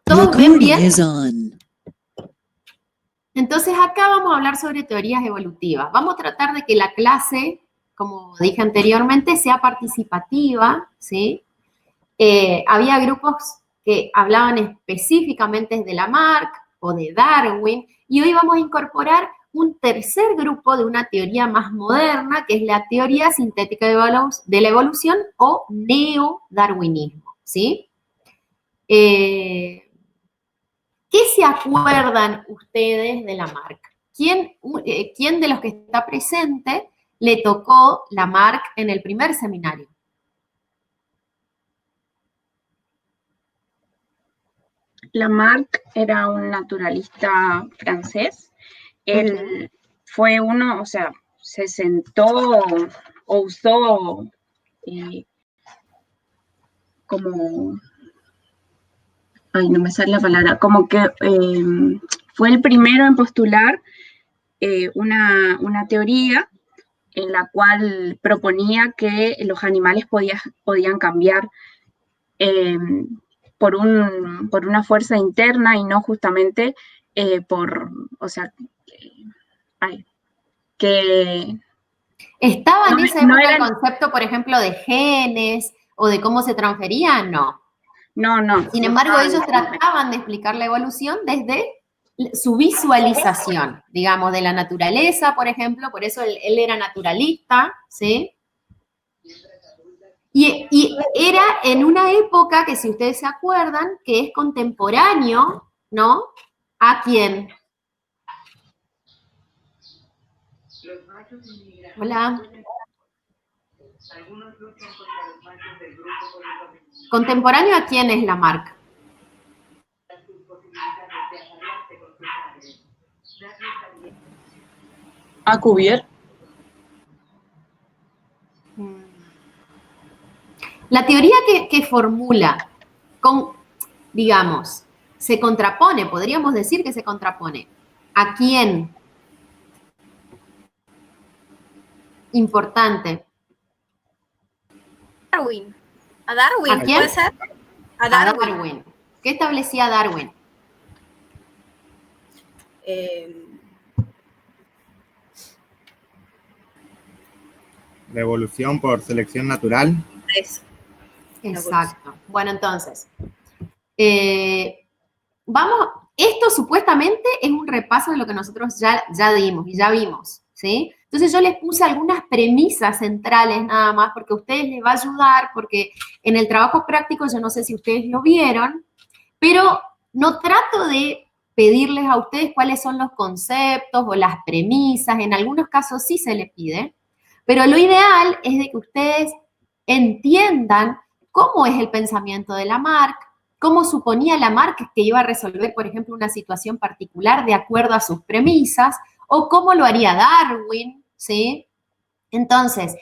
¿Todos ven bien? Entonces acá vamos a hablar sobre teorías evolutivas. Vamos a tratar de que la clase, como dije anteriormente, sea participativa, ¿sí? Había grupos que hablaban específicamente de Lamarck o de Darwin, y hoy vamos a incorporar un tercer grupo de una teoría más moderna, que es la teoría sintética de la evolución o neodarwinismo, ¿sí? ¿Qué se acuerdan ustedes de Lamarck? ¿Quién de los que está presente le tocó Lamarck en el primer seminario? Lamarck era un naturalista francés. Él fue uno, o sea, se sentó o usó como, ay, no me sale la palabra, como que fue el primero en postular una teoría en la cual proponía que los animales podían cambiar por una fuerza interna y no justamente o sea, que... ¿Estaba en esa época el concepto, por ejemplo, de genes o de cómo se transferían? No. No. Sin embargo, ellos trataban de explicar la evolución desde su visualización, digamos, de la naturaleza, por ejemplo, por eso él era naturalista, ¿sí? Y era en una época que, si ustedes se acuerdan, que es contemporáneo, ¿no? ¿A quién? Hola. ¿Contemporáneo a quién es Lamarck? A Cuvier. La teoría que formula, digamos, se contrapone, podríamos decir que se contrapone. ¿A quién? Importante. Darwin. ¿A Darwin? ¿A quién? ¿Puede ser? A Darwin. ¿Qué establecía Darwin? La evolución por selección natural. Eso. Exacto. Bueno, entonces, esto supuestamente es un repaso de lo que nosotros ya dimos y ya vimos, ¿sí? Entonces yo les puse algunas premisas centrales nada más porque a ustedes les va a ayudar, porque en el trabajo práctico, yo no sé si ustedes lo vieron, pero no trato de pedirles a ustedes cuáles son los conceptos o las premisas, en algunos casos sí se les pide, pero lo ideal es de que ustedes entiendan cómo es el pensamiento de Lamarck, cómo suponía Lamarck que iba a resolver, por ejemplo, una situación particular de acuerdo a sus premisas, o cómo lo haría Darwin, ¿sí? Entonces,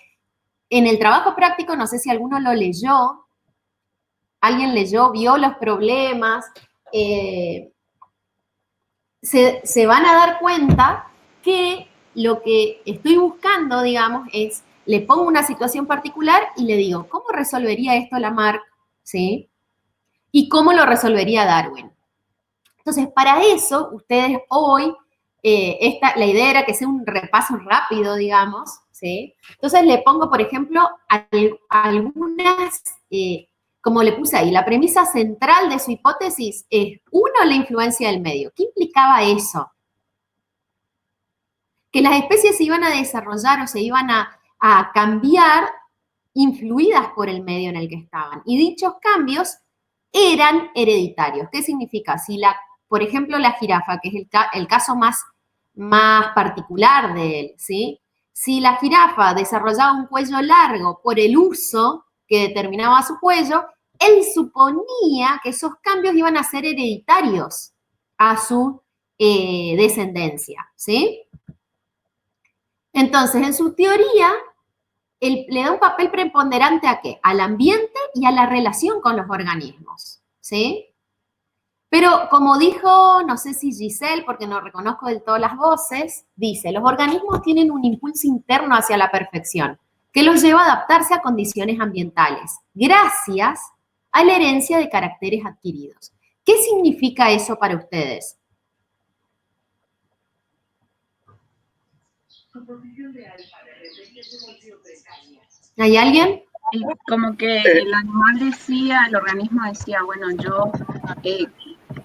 en el trabajo práctico, no sé si alguno lo leyó, alguien leyó, vio los problemas, se van a dar cuenta que lo que estoy buscando, digamos, es, le pongo una situación particular y le digo, ¿cómo resolvería esto Lamarck? ¿Sí? ¿Y cómo lo resolvería Darwin? Entonces, para eso, ustedes hoy, la idea era que sea un repaso rápido, digamos, ¿sí? Entonces, le pongo, por ejemplo, algunas, como le puse ahí, la premisa central de su hipótesis es, uno, la influencia del medio. ¿Qué implicaba eso? Que las especies se iban a desarrollar o se iban a cambiar influidas por el medio en el que estaban. Y dichos cambios eran hereditarios. ¿Qué significa? Si por ejemplo, la jirafa, que es el caso más particular de él, ¿sí? Si la jirafa desarrollaba un cuello largo por el uso que determinaba su cuello, él suponía que esos cambios iban a ser hereditarios a su descendencia, ¿sí? Entonces, en su teoría, él le da un papel preponderante ¿a qué? Al ambiente y a la relación con los organismos, ¿sí? Pero como dijo, no sé si Giselle, porque no reconozco del todo las voces, dice, los organismos tienen un impulso interno hacia la perfección que los lleva a adaptarse a condiciones ambientales, gracias a la herencia de caracteres adquiridos. ¿Qué significa eso para ustedes? ¿Hay alguien? Como que el animal decía, el organismo decía, bueno, yo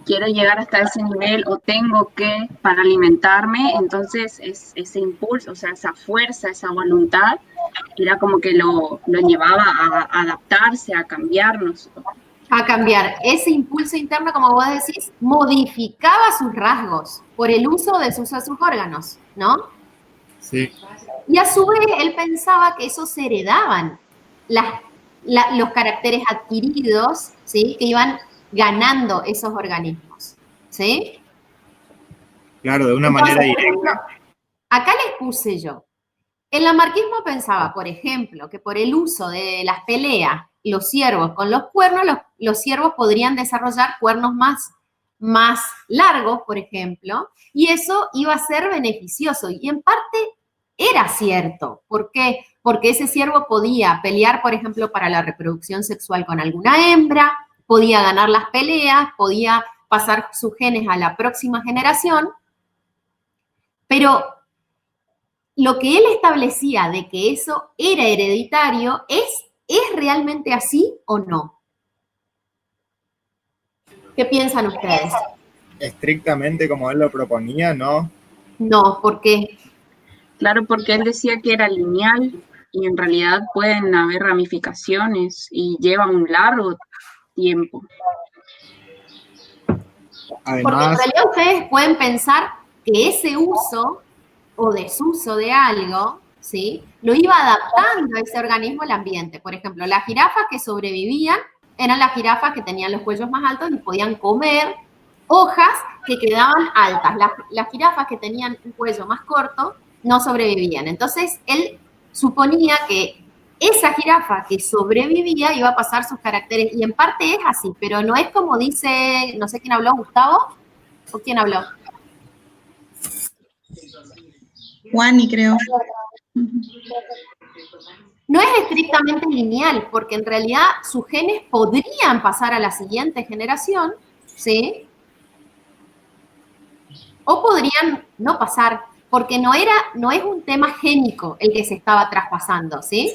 quiero llegar hasta ese nivel o tengo que para alimentarme, entonces ese impulso, o sea, esa fuerza, esa voluntad, era como que lo llevaba a adaptarse, a cambiarnos. A cambiar. Ese impulso interno, como vos decís, modificaba sus rasgos por el uso o desuso de sus órganos, ¿no? Sí. Y a su vez, él pensaba que eso se heredaban los caracteres adquiridos, ¿sí? Que iban ganando esos organismos, ¿sí? Claro, de una Entonces, manera directa. acá les puse yo. El lamarquismo pensaba, por ejemplo, que por el uso de las peleas, los ciervos con los cuernos, los ciervos podrían desarrollar cuernos más largos, por ejemplo, y eso iba a ser beneficioso. Y en parte era cierto. ¿Por qué? Porque ese ciervo podía pelear, por ejemplo, para la reproducción sexual con alguna hembra, podía ganar las peleas, podía pasar sus genes a la próxima generación, pero lo que él establecía de que eso era hereditario, ¿es realmente así o no? ¿Qué piensan ustedes? Estrictamente como él lo proponía, ¿no? No, ¿por qué? Claro, porque él decía que era lineal y en realidad pueden haber ramificaciones y lleva un largo tiempo. Porque en Además, realidad ustedes pueden pensar que ese uso o desuso de algo, ¿sí? Lo iba adaptando a ese organismo al ambiente. Por ejemplo, las jirafas que sobrevivían eran las jirafas que tenían los cuellos más altos y podían comer hojas que quedaban altas. Las jirafas que tenían un cuello más corto no sobrevivían. Entonces, él suponía que esa jirafa que sobrevivía iba a pasar sus caracteres, y en parte es así, pero no es como dice, no sé quién habló, Gustavo, ¿o quién habló? Juani, creo. No es estrictamente lineal, porque en realidad sus genes podrían pasar a la siguiente generación, ¿sí? O podrían no pasar, porque no es un tema génico el que se estaba traspasando, ¿sí?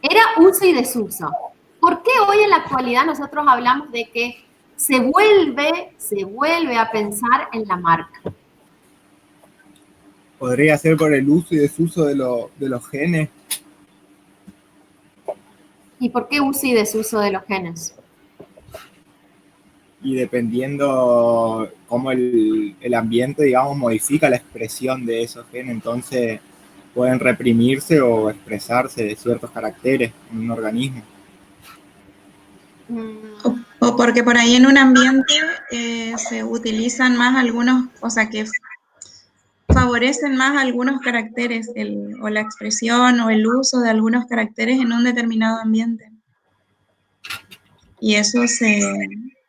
Era uso y desuso. ¿Por qué hoy en la actualidad nosotros hablamos de que se vuelve a pensar en la marca? podría ser por el uso y desuso de los genes. ¿Y por qué uso y desuso de los genes? Y dependiendo cómo el ambiente, digamos, modifica la expresión de esos genes, entonces pueden reprimirse o expresarse de ciertos caracteres en un organismo. O porque por ahí en un ambiente se utilizan más algunos, o sea, que favorecen más algunos caracteres o la expresión o el uso de algunos caracteres en un determinado ambiente. Y eso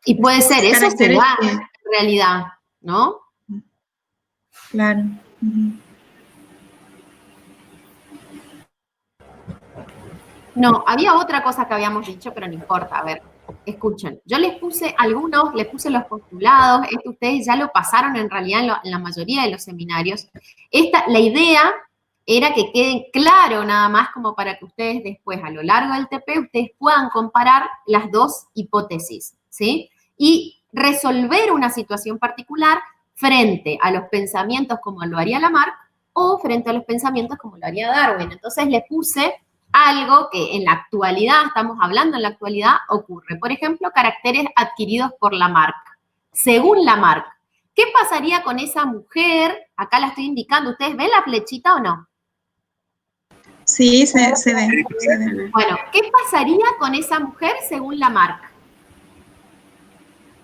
Y puede ser, eso se caracteres da que- en realidad, ¿no? Claro. Ujú. No, había otra cosa que habíamos dicho, pero no importa. A ver, escuchen. Yo les puse los postulados. Esto ustedes ya lo pasaron en realidad en la mayoría de los seminarios. La idea era que quede claro nada más como para que ustedes después, a lo largo del TP, ustedes puedan comparar las dos hipótesis, ¿sí? Y resolver una situación particular frente a los pensamientos como lo haría Lamarck o frente a los pensamientos como lo haría Darwin. Entonces les puse algo que en la actualidad, estamos hablando en la actualidad, ocurre. Por ejemplo, caracteres adquiridos por Lamarck. Según Lamarck, ¿qué pasaría con esa mujer? Acá la estoy indicando. ¿Ustedes ven la flechita o no? Sí, se ve. Bueno, ¿qué pasaría con esa mujer según Lamarck?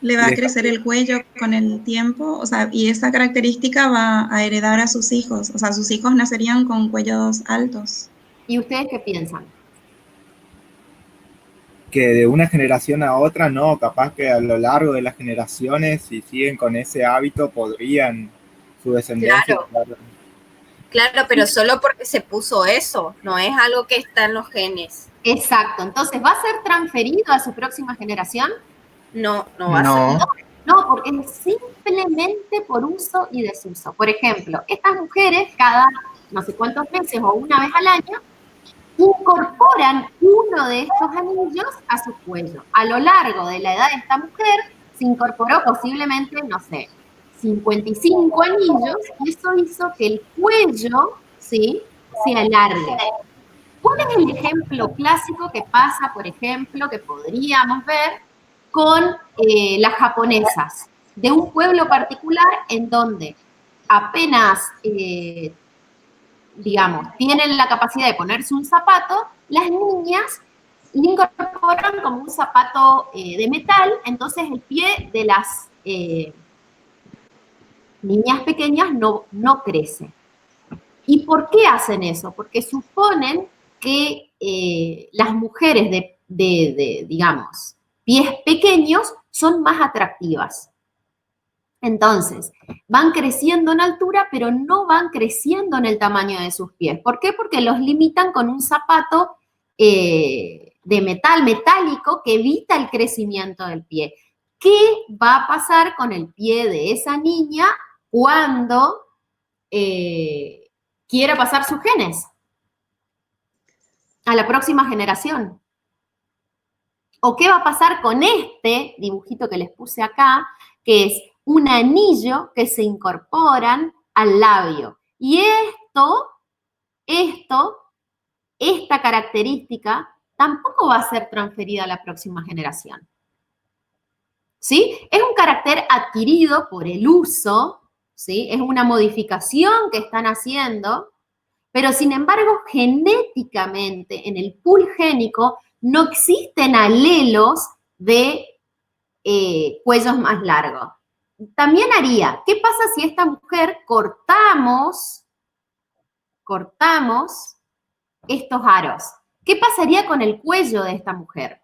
Le va a crecer el cuello con el tiempo, o sea, y esa característica va a heredar a sus hijos, o sea, sus hijos nacerían con cuellos altos. ¿Y ustedes qué piensan? Que de una generación a otra, no, capaz que a lo largo de las generaciones, si siguen con ese hábito, podrían su descendencia. Claro, pero solo porque se puso eso, no es algo que está en los genes. Exacto. Entonces, ¿va a ser transferido a su próxima generación? No, no va a ser. No, No, porque es simplemente por uso y desuso. Por ejemplo, estas mujeres cada no sé cuántos meses o una vez al año incorporan uno de estos anillos a su cuello. A lo largo de la edad de esta mujer se incorporó posiblemente, no sé, 55 anillos y eso hizo que el cuello, ¿sí?, se alargue. ¿Cuál es el ejemplo clásico que pasa, por ejemplo, que podríamos ver con las japonesas? De un pueblo particular en donde apenas, digamos, tienen la capacidad de ponerse un zapato, las niñas le incorporan como un zapato de metal, entonces el pie de las niñas pequeñas no crece. ¿Y por qué hacen eso? Porque suponen que las mujeres digamos, pies pequeños son más atractivas. Entonces, van creciendo en altura, pero no van creciendo en el tamaño de sus pies. ¿Por qué? Porque los limitan con un zapato de metal metálico que evita el crecimiento del pie. ¿Qué va a pasar con el pie de esa niña cuando quiera pasar sus genes a la próxima generación? ¿O qué va a pasar con este dibujito que les puse acá, que es un anillo que se incorporan al labio? Y esta característica tampoco va a ser transferida a la próxima generación. ¿Sí? Es un carácter adquirido por el uso, ¿sí? Es una modificación que están haciendo, pero sin embargo, genéticamente, en el pool génico, no existen alelos de cuellos más largos. También haría, ¿qué pasa si esta mujer cortamos estos aros? ¿Qué pasaría con el cuello de esta mujer?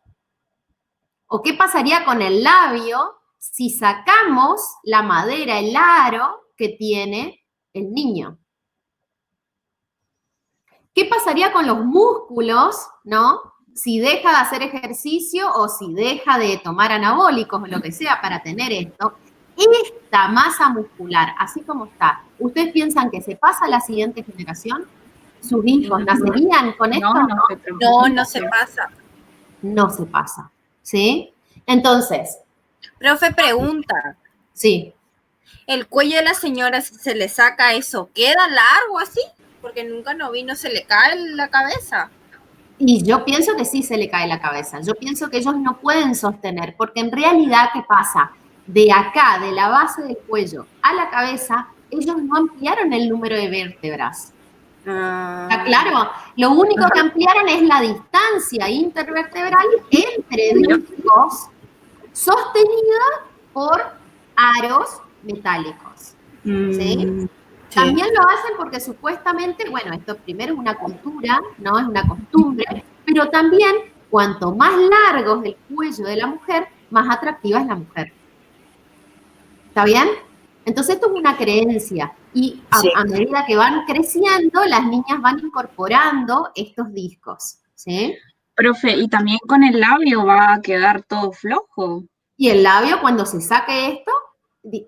¿O qué pasaría con el labio si sacamos la madera, el aro que tiene el niño? ¿Qué pasaría con los músculos, no? Si deja de hacer ejercicio o si deja de tomar anabólicos o lo que sea para tener esto. Esta masa muscular, así como está, ¿ustedes piensan que se pasa a la siguiente generación? ¿Sus hijos nacerían con esto? No se pasa. No se pasa, ¿sí? Entonces. Profe, pregunta. Sí. ¿El cuello de la señora, si se le saca eso, queda largo así? Porque nunca no vi, no se le cae la cabeza. Y yo pienso que sí se le cae la cabeza. Yo pienso que ellos no pueden sostener, porque en realidad, ¿qué pasa? De acá, de la base del cuello a la cabeza, ellos no ampliaron el número de vértebras. ¿Está claro? Lo único que ampliaron es la distancia intervertebral entre discos sostenida por aros metálicos. ¿Sí? También lo hacen porque supuestamente, bueno, esto primero es una cultura, ¿no? Es una costumbre, pero también cuanto más largo es el cuello de la mujer, más atractiva es la mujer. ¿Está bien? Entonces esto es una creencia y a medida que van creciendo, las niñas van incorporando estos discos, ¿sí? Profe, y también con el labio va a quedar todo flojo. Y el labio, cuando se saque esto,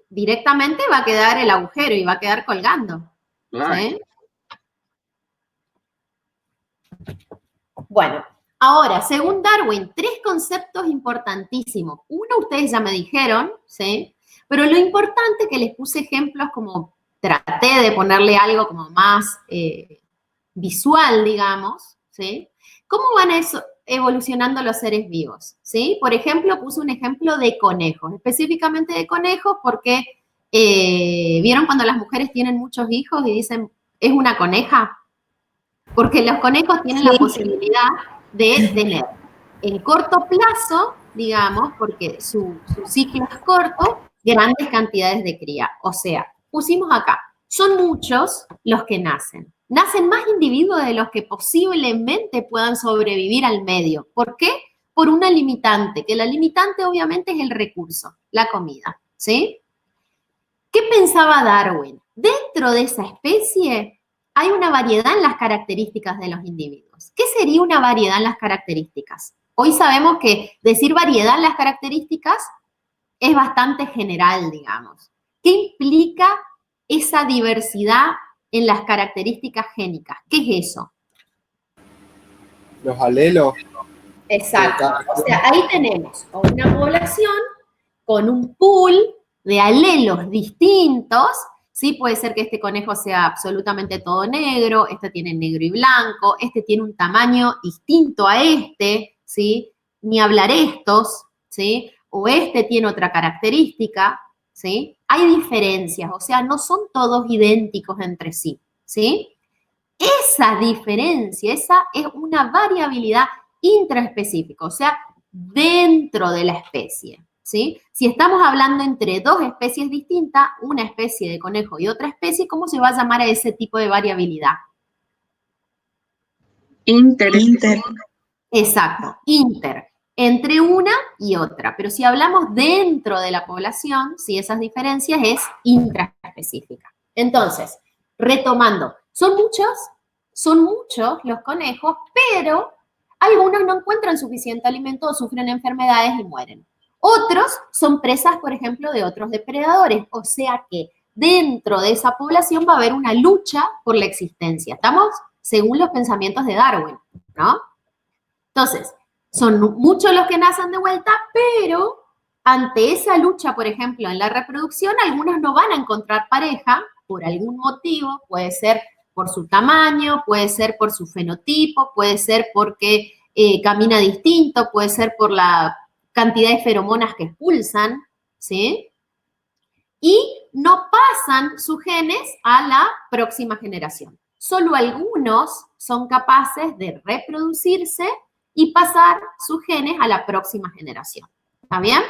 directamente va a quedar el agujero y va a quedar colgando. ¿Sí? Bueno, ahora, según Darwin, 3 conceptos importantísimos. Uno, ustedes ya me dijeron, ¿sí? Pero lo importante que les puse ejemplos como traté de ponerle algo como más visual, digamos, ¿sí? ¿Cómo van evolucionando los seres vivos? ¿Sí? Por ejemplo, puse un ejemplo de conejos, específicamente de conejos porque ¿vieron cuando las mujeres tienen muchos hijos y dicen, es una coneja? Porque los conejos tienen la posibilidad de tener en corto plazo, digamos, porque su ciclo es corto, grandes cantidades de cría. O sea, pusimos acá, son muchos los que nacen. Nacen más individuos de los que posiblemente puedan sobrevivir al medio. ¿Por qué? Por una limitante, que la limitante obviamente es el recurso, la comida, ¿sí? ¿Qué pensaba Darwin? Dentro de esa especie hay una variedad en las características de los individuos. ¿Qué sería una variedad en las características? Hoy sabemos que decir variedad en las características es bastante general, digamos. ¿Qué implica esa diversidad en las características génicas? ¿Qué es eso? Los alelos. Exacto. O sea, ahí tenemos una población con un pool de alelos distintos, ¿sí? Puede ser que este conejo sea absolutamente todo negro, este tiene negro y blanco, este tiene un tamaño distinto a este, ¿sí? Ni hablar estos, ¿sí? O este tiene otra característica, ¿sí? Hay diferencias, o sea, no son todos idénticos entre sí, ¿sí? Esa diferencia, esa es una variabilidad intraespecífica, o sea, dentro de la especie, ¿sí? Si estamos hablando entre dos especies distintas, una especie de conejo y otra especie, ¿cómo se va a llamar a ese tipo de variabilidad? Inter. Exacto, inter, entre una y otra. Pero si hablamos dentro de la población, si esas diferencias es intraespecífica. Entonces, retomando, son muchos los conejos, pero algunos no encuentran suficiente alimento o sufren enfermedades y mueren. Otros son presas, por ejemplo, de otros depredadores, o sea que dentro de esa población va a haber una lucha por la existencia. Estamos según los pensamientos de Darwin, ¿no? Entonces, son muchos los que nacen de vuelta, pero ante esa lucha, por ejemplo, en la reproducción, algunos no van a encontrar pareja por algún motivo, puede ser por su tamaño, puede ser por su fenotipo, puede ser porque camina distinto, puede ser por la cantidad de feromonas que expulsan, ¿sí? Y no pasan sus genes a la próxima generación. Solo algunos son capaces de reproducirse y pasar sus genes a la próxima generación. ¿Está bien?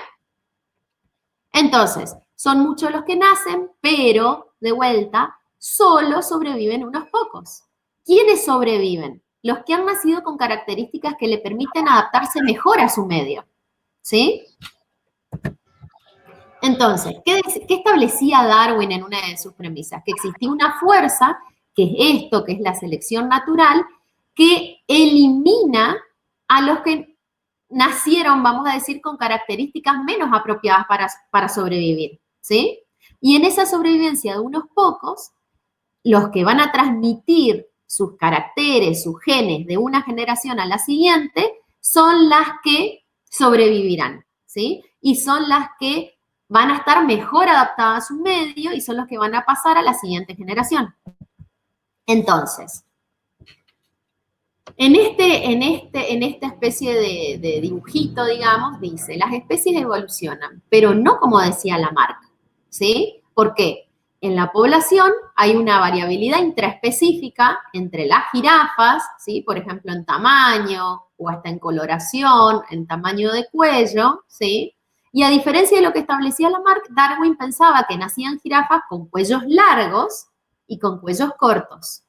Entonces, son muchos los que nacen, pero, de vuelta, solo sobreviven unos pocos. ¿Quiénes sobreviven? Los que han nacido con características que le permiten adaptarse mejor a su medio. ¿Sí? Entonces, ¿qué establecía Darwin en una de sus premisas? Que existía una fuerza, que es esto, que es la selección natural, que elimina a los que nacieron, vamos a decir, con características menos apropiadas para sobrevivir, ¿sí? Y en esa sobrevivencia de unos pocos, los que van a transmitir sus caracteres, sus genes de una generación a la siguiente, son las que sobrevivirán, ¿sí? Y son las que van a estar mejor adaptadas a su medio y son los que van a pasar a la siguiente generación. Entonces, en esta especie de dibujito, digamos, dice, las especies evolucionan, pero no como decía Lamarck, ¿sí? ¿Por qué? En la población hay una variabilidad intraespecífica entre las jirafas, ¿sí? Por ejemplo, en tamaño o hasta en coloración, en tamaño de cuello, ¿sí? Y a diferencia de lo que establecía Lamarck, Darwin pensaba que nacían jirafas con cuellos largos y con cuellos cortos,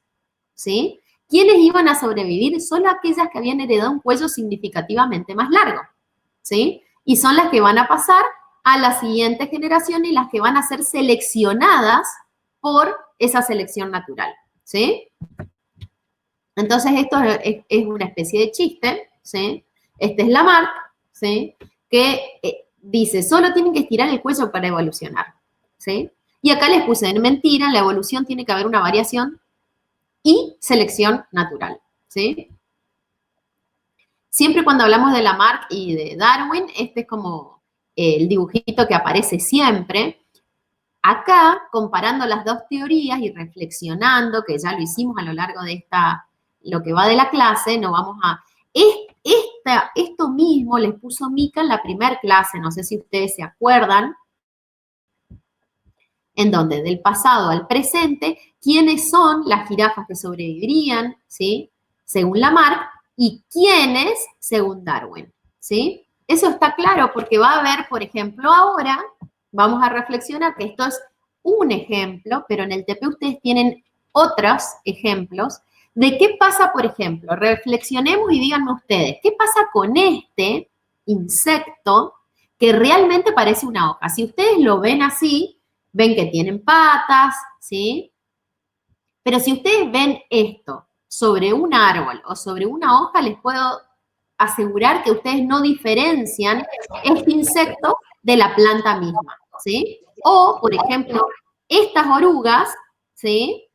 ¿sí? ¿Quiénes iban a sobrevivir? Solo aquellas que habían heredado un cuello significativamente más largo, ¿sí? Y son las que van a pasar a la siguiente generación y las que van a ser seleccionadas por esa selección natural, ¿sí? Entonces, esto es una especie de chiste, ¿sí? Este es Lamarck, ¿sí? Que dice, solo tienen que estirar el cuello para evolucionar, ¿sí? Y acá les puse, en mentira, en la evolución tiene que haber una variación y selección natural, ¿sí? Siempre cuando hablamos de Lamarck y de Darwin, este es como el dibujito que aparece siempre. Acá, comparando las dos teorías y reflexionando, que ya lo hicimos a lo largo de lo que va de la clase, no vamos a... Esto mismo les puso Mica en la primera clase, no sé si ustedes se acuerdan, en donde del pasado al presente, quiénes son las jirafas que sobrevivirían, ¿sí? Según Lamarck, y quiénes según Darwin, ¿sí? Eso está claro porque va a haber, por ejemplo, ahora, vamos a reflexionar que esto es un ejemplo, pero en el TP ustedes tienen otros ejemplos de qué pasa, por ejemplo, reflexionemos y díganme ustedes, ¿qué pasa con este insecto que realmente parece una hoja? Si ustedes lo ven así, ven que tienen patas, ¿sí? Pero si ustedes ven esto sobre un árbol o sobre una hoja, les puedo asegurar que ustedes no diferencian este insecto de la planta misma, ¿sí? O, por ejemplo, estas orugas, ¿sí?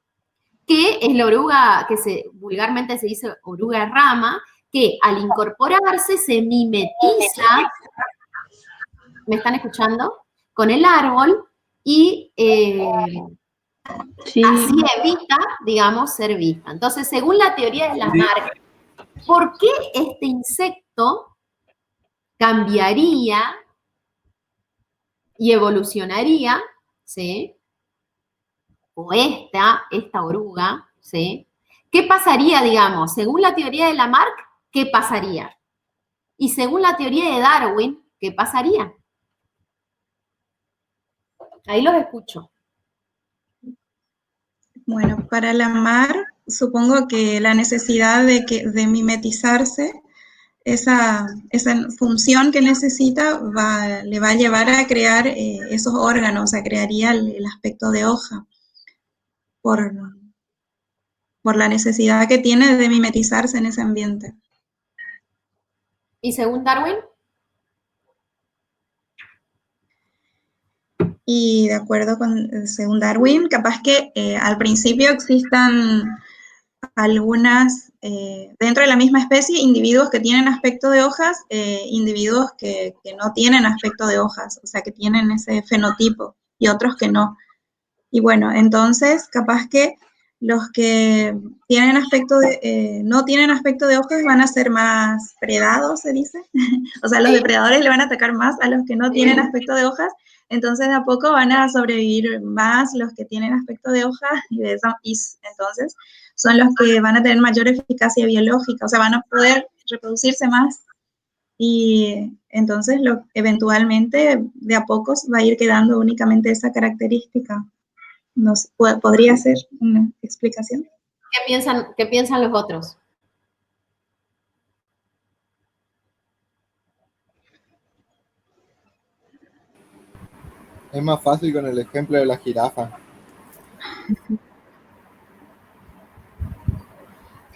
Que es la oruga que vulgarmente se dice oruga rama, que al incorporarse se mimetiza, ¿me están escuchando? Con el árbol y Sí. así evita, digamos, ser vista. Entonces, según la teoría de Lamarck, ¿por qué este insecto cambiaría y evolucionaría, ¿sí? O esta oruga, ¿sí? ¿Qué pasaría, digamos, según la teoría de Lamarck, qué pasaría? Y según la teoría de Darwin, ¿qué pasaría? Ahí los escucho. Bueno, para Lamarck, supongo que la necesidad de mimetizarse, esa función que necesita le va a llevar a crear esos órganos, o sea, crearía el aspecto de hoja, por la necesidad que tiene de mimetizarse en ese ambiente. ¿Y según Darwin? Y de acuerdo según Darwin, capaz que al principio existan algunas, dentro de la misma especie, individuos que tienen aspecto de hojas, individuos que no tienen aspecto de hojas, o sea, que tienen ese fenotipo, y otros que no. Y bueno, entonces, capaz que los que tienen no tienen aspecto de hojas van a ser más predados, se dice. O sea, los depredadores le van a atacar más a los que no tienen aspecto de hojas, entonces de a poco van a sobrevivir más los que tienen aspecto de hojas, y entonces son los que van a tener mayor eficacia biológica, o sea, van a poder reproducirse más, y entonces eventualmente de a pocos va a ir quedando únicamente esa característica. ¿Podría ser una explicación? ¿Qué piensan los otros? Es más fácil con el ejemplo de la jirafa.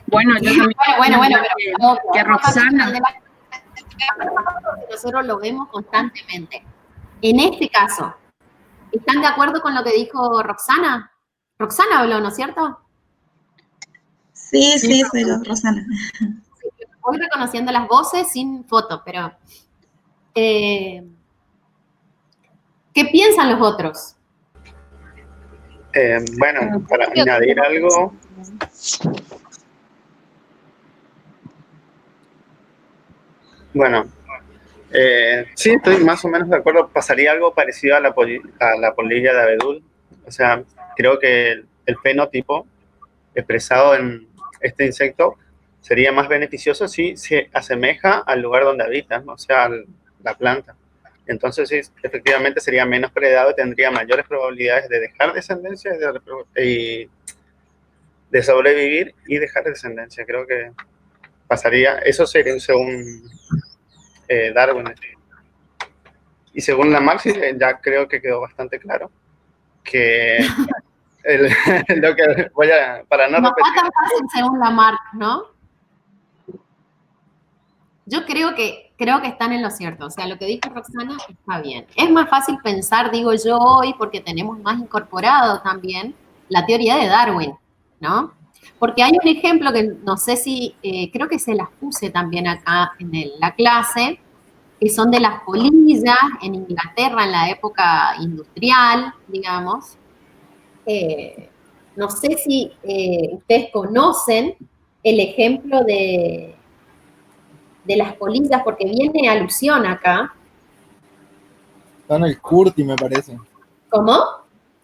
Bueno, yo también. Bueno, pero que Roxana. Nosotros lo vemos constantemente. En este caso, ¿están de acuerdo con lo que dijo Roxana? Roxana habló, ¿no es cierto? Sí, soy yo, Rosana. Voy reconociendo las voces sin foto, pero ¿qué piensan los otros? Bueno, para añadir algo, bueno, sí, estoy más o menos de acuerdo. Pasaría algo parecido a la polilla de abedul. O sea, creo que el fenotipo expresado en este insecto sería más beneficioso si se asemeja al lugar donde habita, o sea, la planta. Entonces, sí, efectivamente sería menos predado y tendría mayores probabilidades de dejar descendencia y de sobrevivir y dejar descendencia. Creo que pasaría, eso sería según Darwin. Y según Lamarck, ya creo que quedó bastante claro que lo que voy a, para no repetir. No tan fácil según Lamarck, ¿no? Yo creo que están en lo cierto. O sea, lo que dijo Roxana está bien. Es más fácil pensar, digo yo, hoy, porque tenemos más incorporado también la teoría de Darwin, ¿no? Porque hay un ejemplo que no sé si, creo que se las puse también acá en la clase, que son de las polillas en Inglaterra en la época industrial, digamos. No sé si ustedes conocen el ejemplo de las polillas, porque viene alusión acá. Está en el Curtis, me parece. ¿Cómo?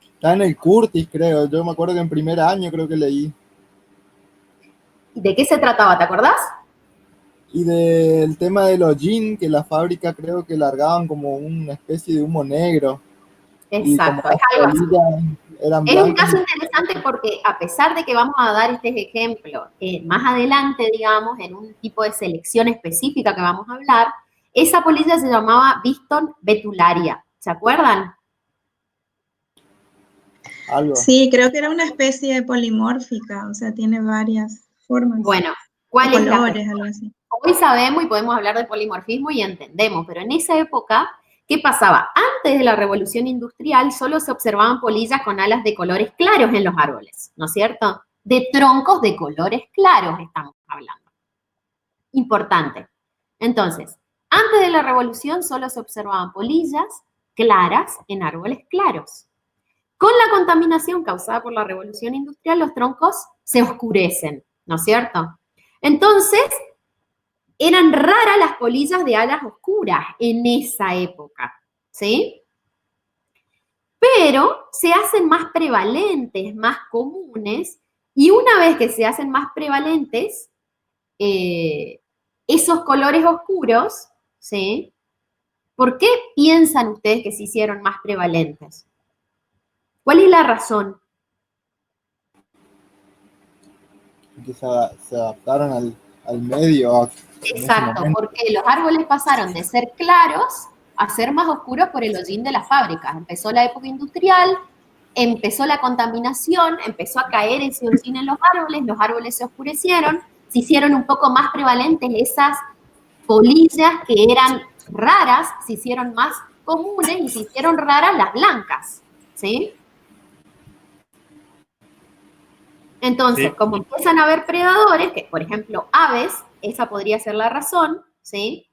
Está en el Curtis, creo. Yo me acuerdo que en primer año creo que leí. ¿De qué se trataba? ¿Te acordás? Y del tema de los jeans, que la fábrica creo que largaban como una especie de humo negro. Exacto, es algo así. Es un caso interesante porque a pesar de que vamos a dar este ejemplo más adelante, digamos, en un tipo de selección específica que vamos a hablar, esa polilla se llamaba Biston betularia. ¿Se acuerdan? algo. Sí, creo que era una especie polimórfica, o sea, tiene varias formas. Bueno, O ¿cuál es la colores, algo así. Hoy sabemos y podemos hablar de polimorfismo y entendemos, pero en esa época, ¿qué pasaba? Antes de la revolución industrial solo se observaban polillas con alas de colores claros en los árboles, ¿no es cierto? De troncos de colores claros estamos hablando. Importante. Entonces, antes de la revolución solo se observaban polillas claras en árboles claros. Con la contaminación causada por la revolución industrial, los troncos se oscurecen, ¿no es cierto? Entonces, eran raras las polillas de alas oscuras en esa época, ¿sí? Pero se hacen más prevalentes, más comunes, y una vez que se hacen más prevalentes, esos colores oscuros, ¿sí? ¿Por qué piensan ustedes que se hicieron más prevalentes? ¿Cuál es la razón? Que se adaptaron al medio. Exacto, porque los árboles pasaron de ser claros a ser más oscuros por el hollín de las fábricas. Empezó la época industrial, empezó la contaminación, empezó a caer ese hollín en los árboles se oscurecieron, se hicieron un poco más prevalentes esas polillas que eran raras, se hicieron más comunes y se hicieron raras las blancas, ¿sí? Entonces, como empiezan a haber predadores, que por ejemplo aves, esa podría ser la razón, ¿sí?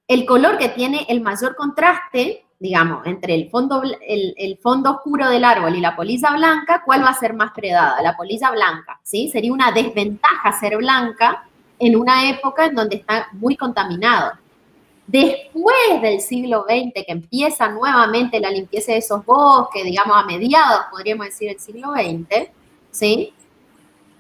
El color que tiene el mayor contraste, digamos, entre el fondo oscuro del árbol y la polilla blanca, ¿cuál va a ser más predada? La polilla blanca, ¿sí? Sería una desventaja ser blanca en una época en donde está muy contaminado. Después del siglo XX, que empieza nuevamente la limpieza de esos bosques, digamos a mediados, podríamos decir, del siglo XX, ¿sí?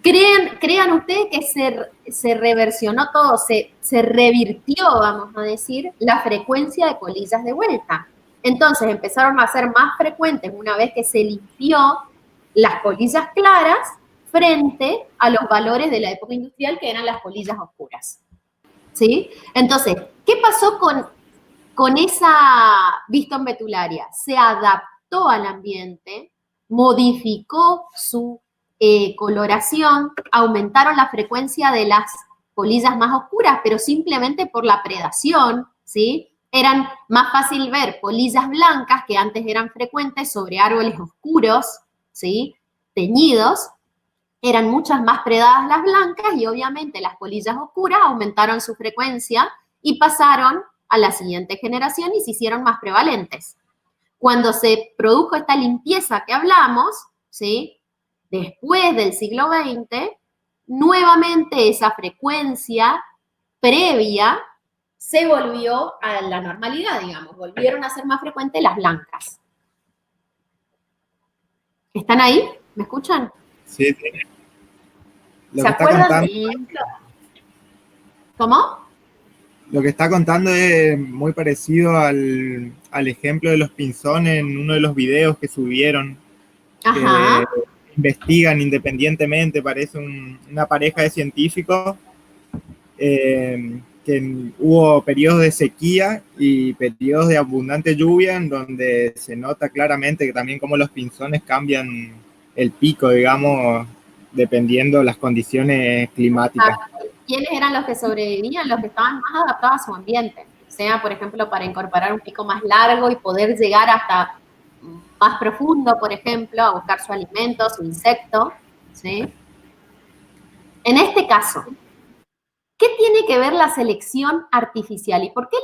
Crean ustedes que se reversionó todo, se revirtió, vamos a decir, la frecuencia de polillas de vuelta. Entonces empezaron a ser más frecuentes una vez que se limpió las polillas claras frente a los valores de la época industrial que eran las polillas oscuras. ¿Sí? Entonces, ¿qué pasó con esa Viston betularia? Se adaptó al ambiente, modificó su coloración, aumentaron la frecuencia de las polillas más oscuras, pero simplemente por la predación, ¿sí? Eran más fácil ver polillas blancas que antes eran frecuentes sobre árboles oscuros, ¿sí? Teñidos. Eran muchas más predadas las blancas y obviamente las polillas oscuras aumentaron su frecuencia y pasaron a la siguiente generación y se hicieron más prevalentes. Cuando se produjo esta limpieza que hablamos, ¿sí? Después del siglo XX, nuevamente esa frecuencia previa se volvió a la normalidad, digamos, volvieron a ser más frecuentes las blancas. ¿Están ahí? ¿Me escuchan? Sí. ¿Se acuerdan de ejemplo? ¿Cómo? Lo que está contando es muy parecido al ejemplo de los pinzones en uno de los videos que subieron. Ajá. Investigan independientemente, parece una pareja de científicos que hubo periodos de sequía y periodos de abundante lluvia en donde se nota claramente que también como los pinzones cambian el pico, digamos, dependiendo de las condiciones climáticas. ¿Quiénes eran los que sobrevivían? Los que estaban más adaptados a su ambiente. O sea, por ejemplo, para incorporar un pico más largo y poder llegar hasta más profundo, por ejemplo, a buscar su alimento, su insecto, ¿sí? En este caso, ¿qué tiene que ver la selección artificial? ¿Y por qué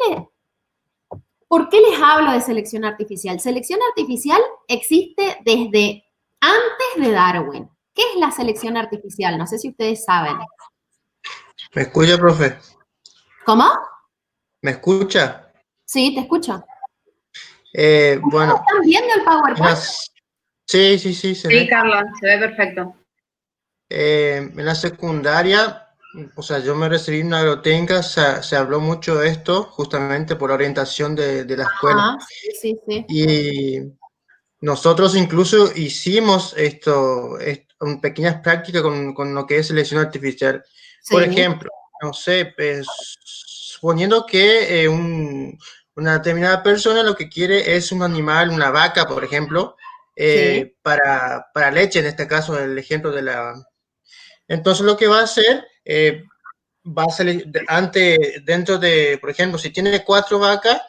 les hablo de selección artificial? Selección artificial existe desde antes de Darwin. ¿Qué es la selección artificial? No sé si ustedes saben. ¿Me escucha, profe? ¿Cómo? ¿Me escucha? Sí, te escucho. Bueno. ¿Están viendo el PowerPoint? Sí, se ve. Sí, Carla, se ve perfecto. En la secundaria, o sea, yo me recibí en una agrotécnica, se habló mucho de esto, justamente por la orientación de la escuela. Sí. Y nosotros incluso hicimos pequeñas prácticas con lo que es selección artificial. Sí. Por ejemplo, no sé, pues, suponiendo que una determinada persona lo que quiere es un animal, una vaca, por ejemplo, Sí. para leche, en este caso el ejemplo de la... Entonces lo que va a hacer, va a dentro de, por ejemplo, si tiene 4 vacas,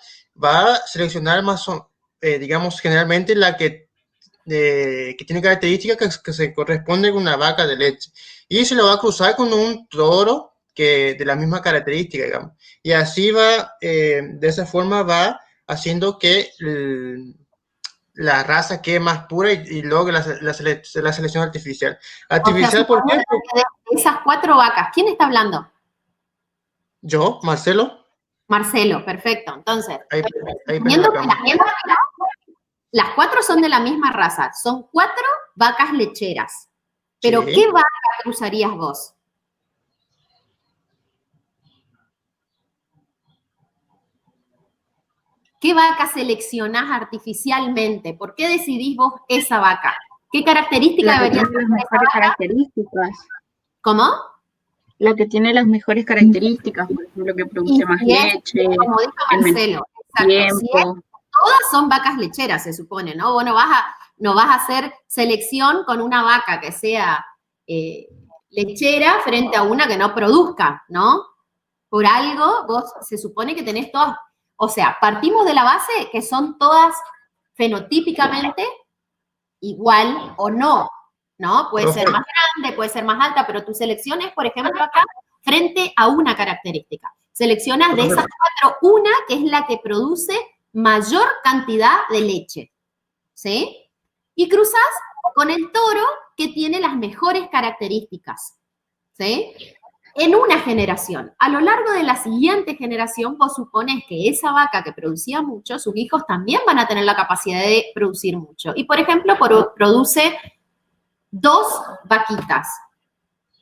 va a seleccionar digamos, generalmente la que tiene características que se corresponden con una vaca de leche. Y se lo va a cruzar con un toro de la misma característica, digamos. Y así va, de esa forma va haciendo que la raza quede más pura y logre la selección artificial. O sea, Artificial, ¿por qué? de esas 4 vacas, ¿quién está hablando? Yo, Marcelo. Marcelo, perfecto. Entonces, Ahí suponiendo que las 4 son de la misma raza, son 4 vacas lecheras. Pero, Sí. ¿qué vaca cruzarías vos? ¿Qué vaca seleccionás artificialmente? ¿Por qué decidís vos esa vaca? ¿Qué característica La que debería tiene las mejores características. ¿Cómo? La que tiene las mejores características, por ejemplo, que produce más leche, como dijo en Marcelo, exacto. Si todas son vacas lecheras, se supone, ¿no? Vos no vas a hacer selección con una vaca que sea lechera frente a una que no produzca, ¿no? Por algo, vos se supone que tenés todas, o sea, partimos de la base que son todas fenotípicamente igual o no, ¿no? Puede ser más grande, puede ser más alta, pero tu selección es, por ejemplo, acá, frente a una característica. Seleccionas de esas 4 una que es la que produce mayor cantidad de leche, ¿sí? Y cruzas con el toro que tiene las mejores características, ¿sí? En una generación. A lo largo de la siguiente generación, vos suponés que esa vaca que producía mucho, sus hijos también van a tener la capacidad de producir mucho. Y, por ejemplo, produce 2 vaquitas,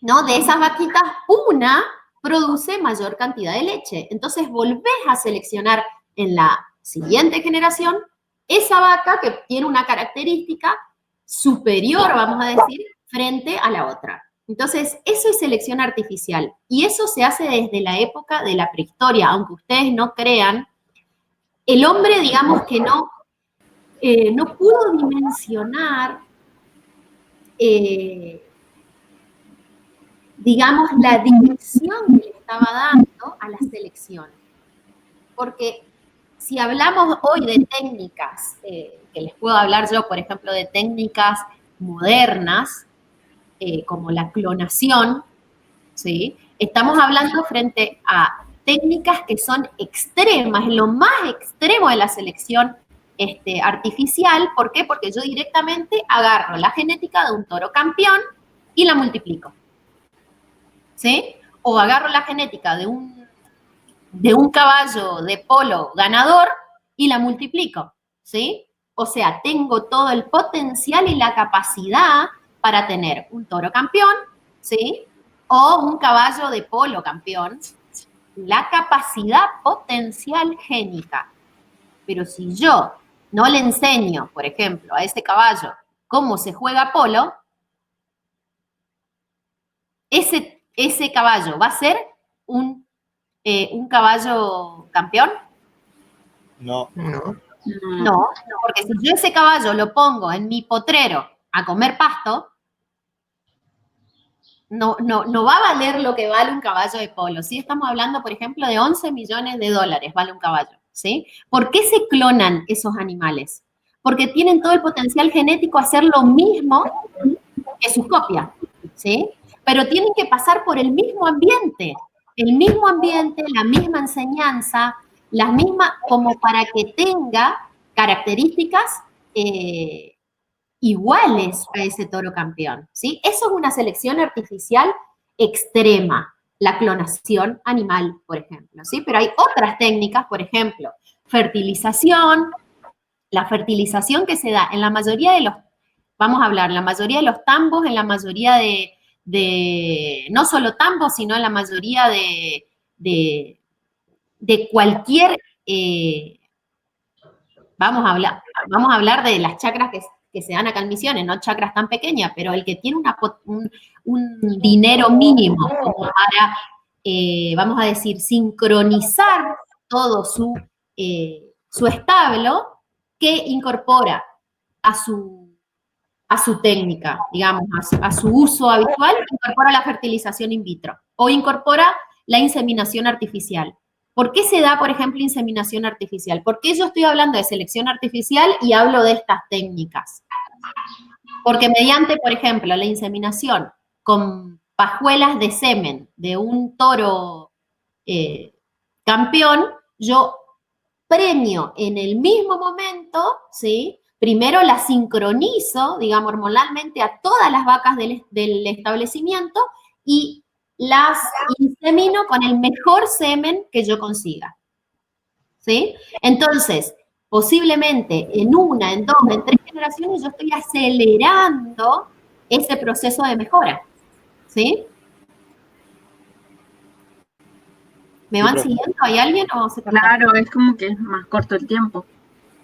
¿no? De esas vaquitas, una produce mayor cantidad de leche. Entonces, volvés a seleccionar en la siguiente generación esa vaca que tiene una característica superior, vamos a decir, frente a la otra. Entonces, eso es selección artificial. Y eso se hace desde la época de la prehistoria, aunque ustedes no crean. El hombre, digamos que no pudo dimensionar, digamos, la dirección que le estaba dando a la selección. Porque si hablamos hoy de técnicas, que les puedo hablar yo, por ejemplo, de técnicas modernas, como la clonación, ¿sí? Estamos hablando frente a técnicas que son extremas, lo más extremo de la selección artificial. ¿Por qué? Porque yo directamente agarro la genética de un toro campeón y la multiplico, ¿sí? O agarro la genética de un caballo de polo ganador y la multiplico, ¿sí? O sea, tengo todo el potencial y la capacidad para tener un toro campeón, ¿sí? O un caballo de polo campeón, la capacidad potencial génica. Pero si yo no le enseño, por ejemplo, a ese caballo cómo se juega polo, ese caballo va a ser un caballo campeón. No. No, porque si yo ese caballo lo pongo en mi potrero a comer pasto, no va a valer lo que vale un caballo de polo. ¿Sí? Estamos hablando, por ejemplo, de 11 millones de dólares vale un caballo, ¿sí? ¿Por qué se clonan esos animales? Porque tienen todo el potencial genético a hacer lo mismo que sus copias, ¿sí? Pero tienen que pasar por el mismo ambiente, la misma enseñanza, las mismas, como para que tenga características iguales a ese toro campeón, ¿sí? Eso es una selección artificial extrema, la clonación animal, por ejemplo, ¿sí? Pero hay otras técnicas, por ejemplo, fertilización, la fertilización que se da en la mayoría de los, vamos a hablar, en la mayoría de los tambos, en la mayoría de no solo tambos, sino en la mayoría de cualquier, vamos a hablar de las chacras que se dan acá en Misiones, no chacras tan pequeñas, pero el que tiene un dinero mínimo como para, vamos a decir, sincronizar todo su establo, que incorpora a su a su técnica, digamos, a su uso habitual, incorpora la fertilización in vitro o incorpora la inseminación artificial. ¿Por qué se da, por ejemplo, inseminación artificial? ¿Por qué yo estoy hablando de selección artificial y hablo de estas técnicas? Porque mediante, por ejemplo, la inseminación con pajuelas de semen de un toro campeón, yo premio en el mismo momento, ¿sí? Primero la sincronizo, digamos, hormonalmente a todas las vacas del establecimiento y las insemino con el mejor semen que yo consiga, ¿sí? Entonces, posiblemente en una, en dos, en tres generaciones yo estoy acelerando ese proceso de mejora, ¿sí? ¿Me van siguiendo? ¿Hay alguien o se corta? Claro, es como que es más corto el tiempo.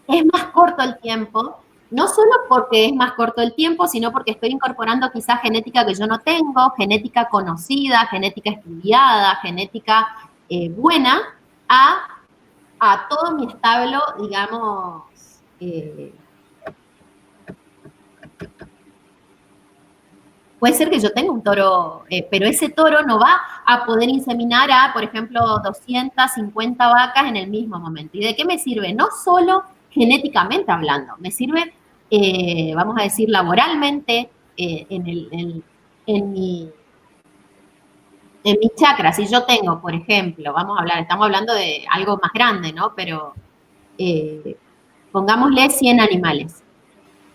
Es más corto el tiempo, no solo porque es más corto el tiempo, sino porque estoy incorporando quizás genética que yo no tengo, genética conocida, genética estudiada, genética buena, a todo mi establo, digamos, puede ser que yo tenga un toro, pero ese toro no va a poder inseminar a, por ejemplo, 250 vacas en el mismo momento. ¿Y de qué me sirve? No solo genéticamente hablando, me sirve, vamos a decir, laboralmente, en mi chakra. Si yo tengo, por ejemplo, estamos hablando de algo más grande, ¿no? Pero pongámosle 100 animales.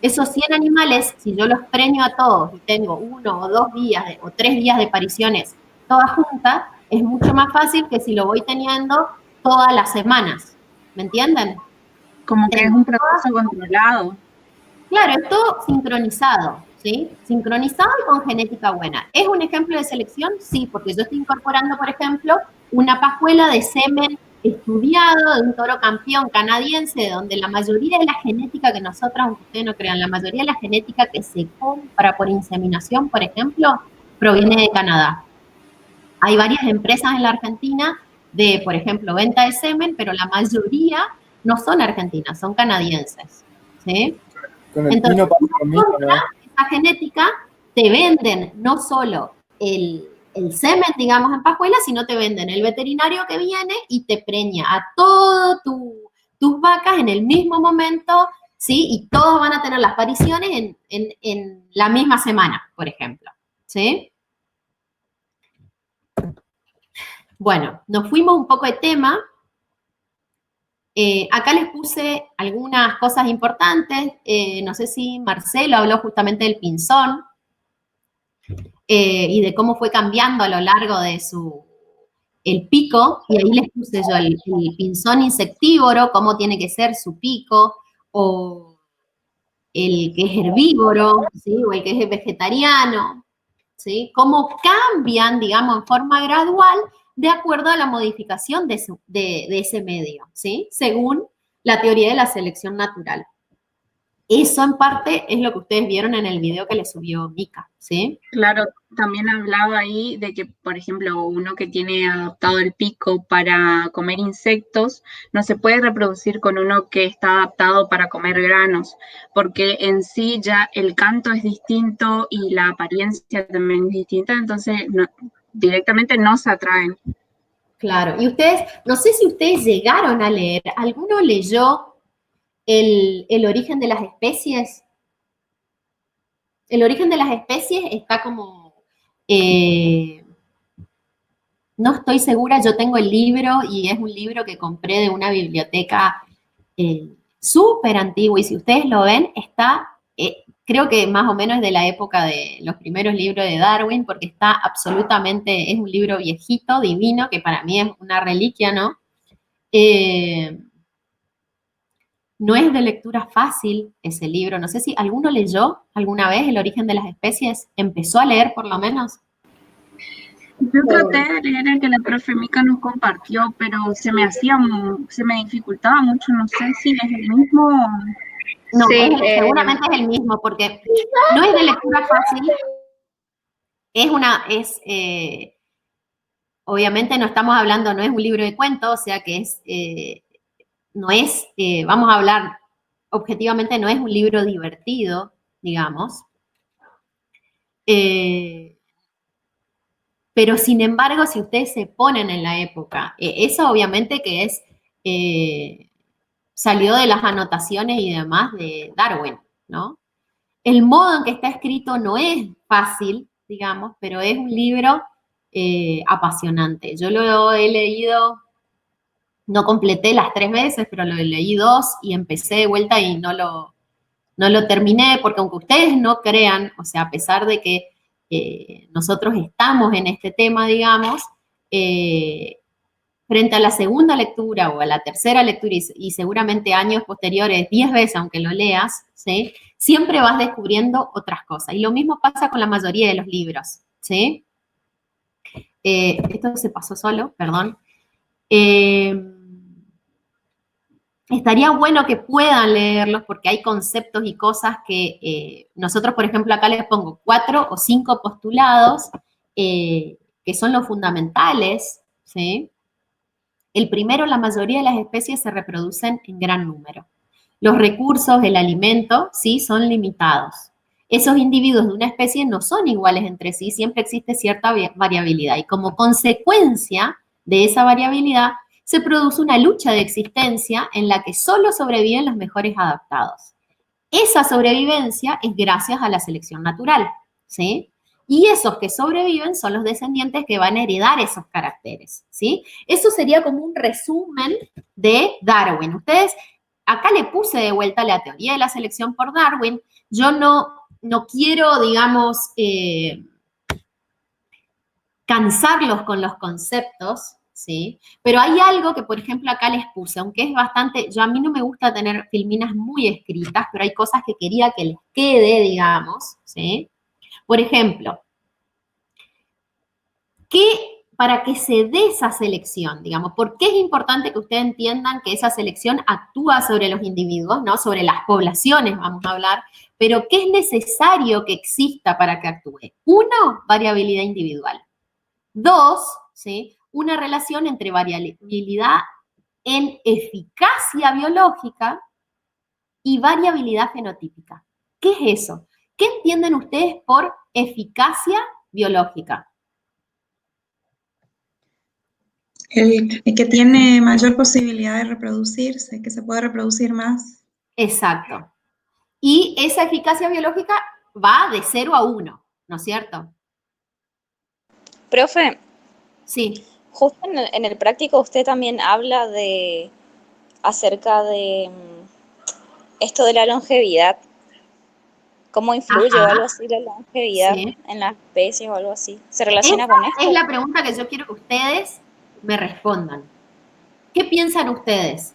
Esos 100 animales, si yo los premio a todos y tengo 1 o 2 días o 3 días de pariciones todas juntas, es mucho más fácil que si lo voy teniendo todas las semanas. ¿Me entienden? Como que es un proceso controlado. Claro, es todo sincronizado, ¿sí? Sincronizado y con genética buena. ¿Es un ejemplo de selección? Sí, porque yo estoy incorporando, por ejemplo, una pajuela de semen estudiado de un toro campeón canadiense, donde la mayoría de la genética que nosotros, aunque ustedes no crean, la mayoría de la genética que se compra por inseminación, por ejemplo, proviene de Canadá. Hay varias empresas en la Argentina de, por ejemplo, venta de semen, pero la mayoría no son argentinas, son canadienses, ¿sí? Con el Entonces, pino pasa lo mismo, ¿no? esa genética te venden no solo el semen, digamos, en pajuela, sino te venden el veterinario que viene y te preña a todas tus vacas en el mismo momento, ¿sí? Y todos van a tener las pariciones en la misma semana, por ejemplo, ¿sí? Bueno, nos fuimos un poco de tema. Acá les puse algunas cosas importantes. No sé si Marcelo habló justamente del pinzón y de cómo fue cambiando a lo largo de el pico, y ahí les puse yo el pinzón insectívoro, cómo tiene que ser su pico, o el que es herbívoro, ¿sí? O el que es vegetariano, ¿sí? Cómo cambian, digamos, en forma gradual de acuerdo a la modificación de ese medio, ¿sí? Según la teoría de la selección natural. Eso en parte es lo que ustedes vieron en el video que le subió Mica, ¿sí? Claro, también hablaba ahí de que, por ejemplo, uno que tiene adaptado el pico para comer insectos, no se puede reproducir con uno que está adaptado para comer granos, porque en sí ya el canto es distinto y la apariencia también es distinta, entonces directamente no se atraen. Claro, y ustedes, no sé si ustedes llegaron a leer, ¿alguno leyó el origen de las especies? El origen de las especies está como, no estoy segura, yo tengo el libro y es un libro que compré de una biblioteca súper antiguo, y si ustedes lo ven, está, creo que más o menos es de la época de los primeros libros de Darwin, porque está absolutamente, es un libro viejito, divino, que para mí es una reliquia, ¿no? No es de lectura fácil ese libro. No sé si alguno leyó alguna vez El origen de las especies. ¿Empezó a leer por lo menos? Yo traté de leer el que la profe Mica nos compartió, pero se me dificultaba mucho, no sé si es el mismo. No, Sí, seguramente es el mismo, porque no es de lectura fácil. Obviamente no estamos hablando, no es un libro de cuentos, o sea que no es, vamos a hablar objetivamente, no es un libro divertido, digamos. Pero sin embargo, si ustedes se ponen en la época, eso obviamente que es, salió de las anotaciones y demás de Darwin, ¿no? El modo en que está escrito no es fácil, digamos, pero es un libro apasionante. Yo lo he leído, no completé las 3 veces, pero lo leí 2 y empecé de vuelta y no lo terminé, porque aunque ustedes no crean, o sea, a pesar de que nosotros estamos en este tema, digamos, frente a la segunda lectura o a la tercera lectura y seguramente años posteriores, 10 veces, aunque lo leas, ¿sí? Siempre vas descubriendo otras cosas. Y lo mismo pasa con la mayoría de los libros, ¿sí? Esto se pasó solo, perdón. Estaría bueno que puedan leerlos porque hay conceptos y cosas que nosotros, por ejemplo, acá les pongo 4 o 5 postulados que son los fundamentales, ¿sí? El primero, la mayoría de las especies se reproducen en gran número. Los recursos, el alimento, sí, son limitados. Esos individuos de una especie no son iguales entre sí, siempre existe cierta variabilidad y como consecuencia de esa variabilidad se produce una lucha de existencia en la que solo sobreviven los mejores adaptados. Esa sobrevivencia es gracias a la selección natural, ¿sí? Y esos que sobreviven son los descendientes que van a heredar esos caracteres, ¿sí? Eso sería como un resumen de Darwin. Ustedes, acá le puse de vuelta la teoría de la selección por Darwin. Yo no quiero, digamos, cansarlos con los conceptos, ¿sí? Pero hay algo que, por ejemplo, acá les puse, aunque es bastante, a mí no me gusta tener filminas muy escritas, pero hay cosas que quería que les quede, digamos, ¿sí? Por ejemplo, para que se dé esa selección, digamos, ¿por qué es importante que ustedes entiendan que esa selección actúa sobre los individuos, ¿no? Sobre las poblaciones, vamos a hablar, pero qué es necesario que exista para que actúe? Uno, variabilidad individual. 2, ¿sí? Una relación entre variabilidad en eficacia biológica y variabilidad fenotípica. ¿Qué es eso? ¿Qué entienden ustedes por eficacia biológica? El que tiene mayor posibilidad de reproducirse, que se puede reproducir más. Exacto. Y esa eficacia biológica va de 0 a 1, ¿no es cierto? Profe, Sí. justo en el práctico usted también habla acerca de esto de la longevidad. ¿Cómo influye o Ajá, algo así la longevidad sí. en las especies o algo así? ¿Se Esa relaciona con es esto? la pregunta que yo quiero que ustedes me respondan. ¿Qué piensan ustedes?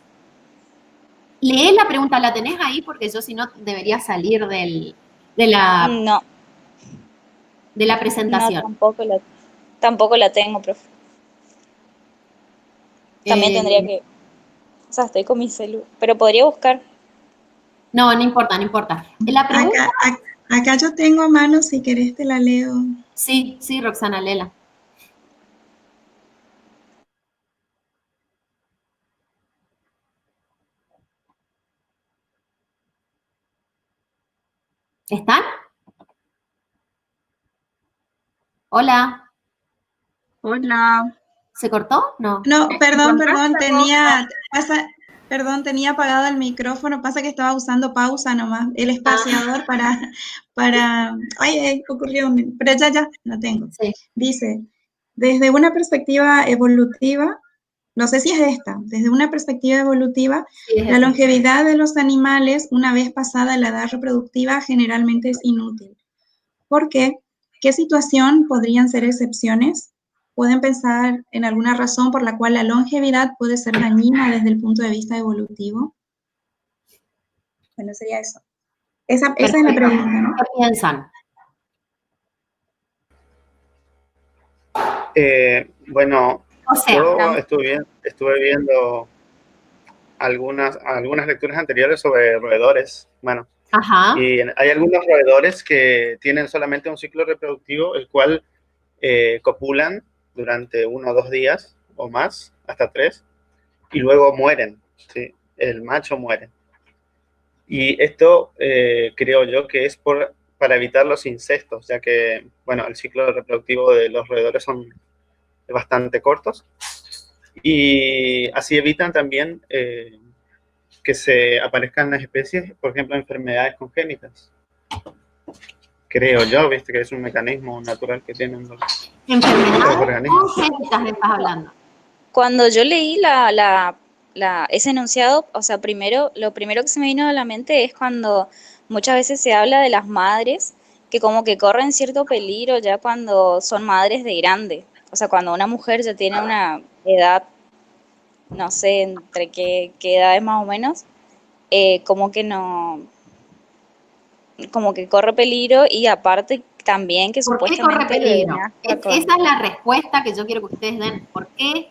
Lee la pregunta, ¿la tenés ahí? Porque yo si no debería salir de No, la no, presentación. tampoco la tengo, profe. También tendría Eh, que, o sea, estoy con mi celu, pero podría buscar. no, no importa, no importa. La pregunta, Acá yo tengo a mano, si querés te la leo. sí, sí, Roxana, Lela. ¿Están? Hola, Hola. ¿se cortó? No. No, perdón, ¿Encontraste vos? tenía apagado el micrófono, pasa que estaba usando pausa nomás, el espaciador pero ya, lo tengo. Sí, Dice, desde una perspectiva evolutiva, no sé si es esta, desde una perspectiva evolutiva, sí, es la esta. longevidad de los animales, una vez pasada la edad reproductiva, generalmente es inútil. ¿Por qué? ¿Qué situación podrían ser excepciones? ¿Pueden pensar en alguna razón por la cual la longevidad puede ser dañina desde el punto de vista evolutivo? Bueno, sería eso. Esa es la Perfecto. pregunta, ¿no? ¿Qué piensan? Bueno, O sea, yo estuve viendo algunas lecturas anteriores sobre roedores. Bueno, ajá, y hay algunos roedores que tienen solamente un ciclo reproductivo, el cual copulan durante 1 o 2 días o más, hasta 3, y luego mueren, ¿sí? El macho muere. Y esto creo yo que es por para evitar los incestos, ya que, bueno, el ciclo reproductivo de los roedores son bastante cortos. Y así evitan también que se aparezcan las especies, por ejemplo, enfermedades congénitas. Creo yo, viste que es un mecanismo natural que tienen los organismos. ¿Congénitas me estás hablando? Cuando yo leí ese enunciado, o sea, lo primero que se me vino a la mente es cuando muchas veces se habla de las madres que como que corren cierto peligro ya cuando son madres de grande. O sea, cuando una mujer ya tiene una edad, no sé entre qué edades más o menos, como que no, como que corre peligro y aparte también que ¿Por qué supuestamente... corre peligro? Esa es la respuesta que yo quiero que ustedes den. ¿Por qué?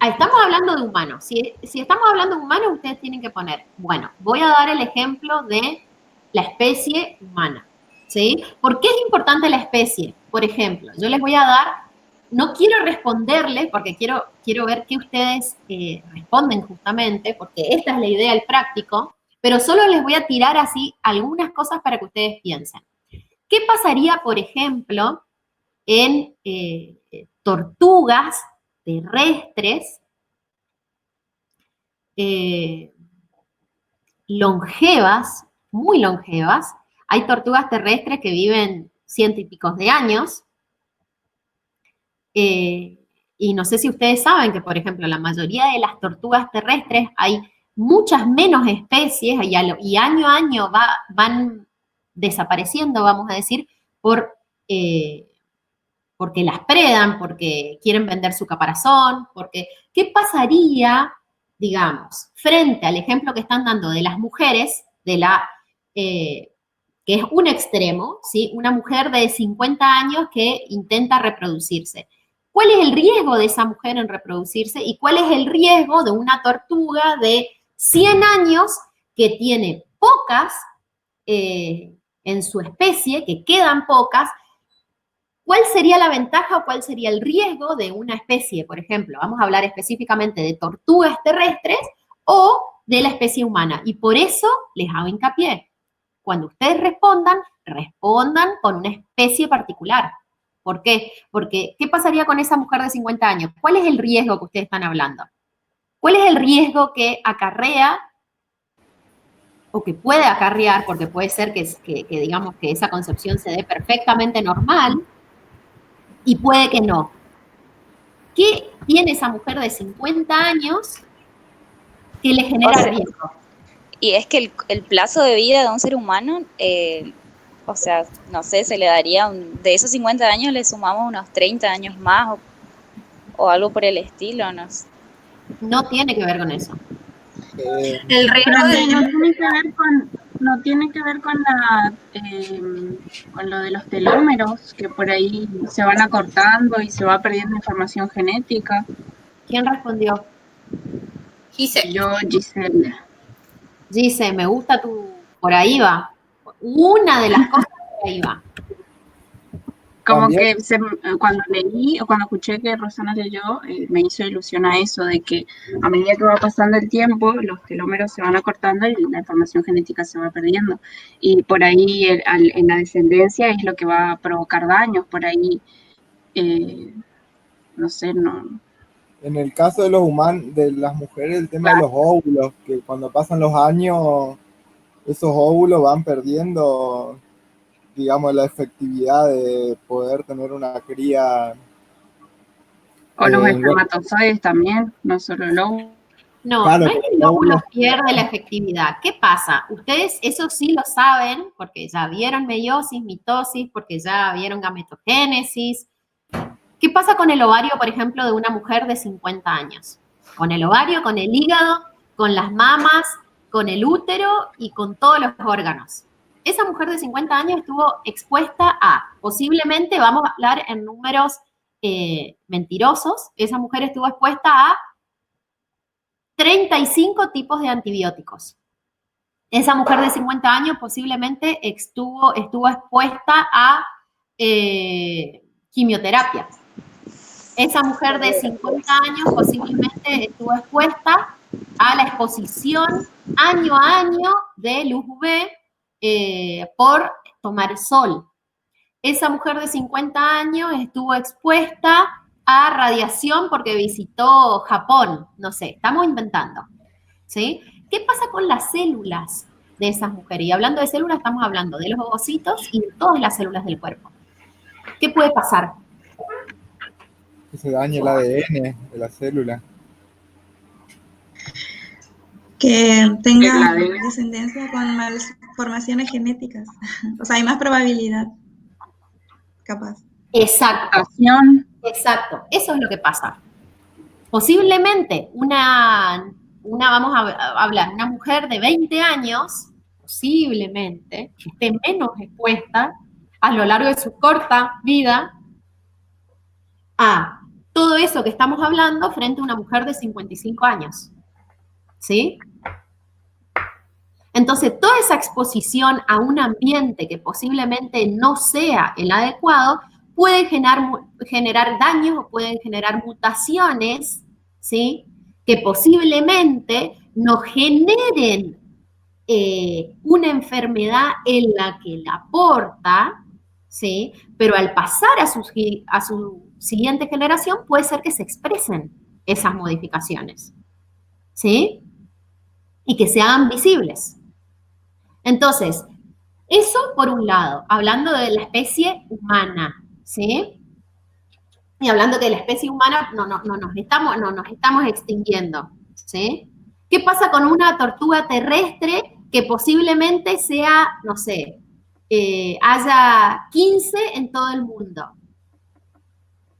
Estamos hablando de humanos. Si estamos hablando de humanos, ustedes tienen que poner, bueno, voy a dar el ejemplo de la especie humana, ¿sí? ¿Por qué es importante la especie? Por ejemplo, yo les voy a dar, no quiero responderles, porque quiero ver qué ustedes responden justamente, porque esta es la idea del práctico, pero solo les voy a tirar así algunas cosas para que ustedes piensen. ¿Qué pasaría, por ejemplo, en tortugas terrestres longevas, muy longevas? Hay tortugas terrestres que viven 100 y pico de años, y no sé si ustedes saben que, por ejemplo, la mayoría de las tortugas terrestres hay muchas menos especies y año a año van desapareciendo, vamos a decir, porque las predan, porque quieren vender su caparazón, porque ¿qué pasaría, digamos, frente al ejemplo que están dando de las mujeres, que es un extremo, ¿sí? Una mujer de 50 años que intenta reproducirse? ¿Cuál es el riesgo de esa mujer en reproducirse y cuál es el riesgo de una tortuga de 100 años que tiene pocas en su especie, que quedan pocas? ¿Cuál sería la ventaja o cuál sería el riesgo de una especie, por ejemplo? Vamos a hablar específicamente de tortugas terrestres o de la especie humana. Y por eso les hago hincapié. Cuando ustedes respondan con una especie particular. ¿Por qué? Porque, ¿qué pasaría con esa mujer de 50 años? ¿Cuál es el riesgo que ustedes están hablando? ¿Cuál es el riesgo que acarrea o que puede acarrear, porque puede ser que digamos que esa concepción se dé perfectamente normal, y puede que no? ¿Qué tiene esa mujer de 50 años que le genera riesgo? Y es que el plazo de vida de un ser humano, o sea, no sé, se le daría, de esos 50 años le sumamos unos 30 años más o algo por el estilo, no sé. No tiene que ver con eso. El riesgo no tiene que ver con lo de los telómeros, que por ahí se van acortando y se va perdiendo información genética. ¿Quién respondió? Giselle. Yo, Giselle. Giselle, me gusta por ahí va. Una de las cosas por ahí va. Como que cuando leí o cuando escuché que Rosana leyó, me hizo ilusión a eso, de que a medida que va pasando el tiempo, los telómeros se van acortando y la información genética se va perdiendo. Y por ahí en la descendencia es lo que va a provocar daños, por ahí, no sé, no. En el caso de los humanos, de las mujeres, el tema de los óvulos, que cuando pasan los años, esos óvulos van perdiendo, digamos, la efectividad de poder tener una cría. O los espermatozoides también, no solo el óvulo. No, claro, no es que el óvulo pierde la efectividad. ¿Qué pasa? Ustedes eso sí lo saben, porque ya vieron meiosis, mitosis, porque ya vieron gametogénesis. ¿Qué pasa con el ovario, por ejemplo, de una mujer de 50 años? Con el ovario, con el hígado, con las mamas, con el útero y con todos los órganos. Esa mujer de 50 años estuvo expuesta a, posiblemente, vamos a hablar en números mentirosos, esa mujer estuvo expuesta a 35 tipos de antibióticos. Esa mujer de 50 años posiblemente estuvo expuesta a quimioterapia. Esa mujer de 50 años posiblemente estuvo expuesta a la exposición año a año de luz UV por tomar sol. Esa mujer de 50 años estuvo expuesta a radiación porque visitó Japón, no sé, estamos inventando, ¿sí? ¿Qué pasa con las células de esas mujeres? Y hablando de células, estamos hablando de los ovocitos y de todas las células del cuerpo. ¿Qué puede pasar? Que se dañe el ADN de la célula. Que tenga descendencia con malformaciones genéticas. O sea, hay más probabilidad, capaz. Exacto. Exacto. Eso es lo que pasa. Posiblemente vamos a hablar, una mujer de 20 años, posiblemente, esté menos expuesta a lo largo de su corta vida a todo eso que estamos hablando frente a una mujer de 55 años. ¿Sí? Entonces, toda esa exposición a un ambiente que posiblemente no sea el adecuado puede generar daños o pueden generar mutaciones, ¿sí? Que posiblemente nos generen una enfermedad en la que la porta, ¿sí? Pero al pasar a su siguiente generación puede ser que se expresen esas modificaciones, ¿sí? Y que se hagan visibles. Entonces, eso por un lado, hablando de la especie humana, ¿sí? Y hablando que la especie humana no nos estamos extinguiendo, ¿sí? ¿Qué pasa con una tortuga terrestre que posiblemente sea, no sé, haya 15 en todo el mundo?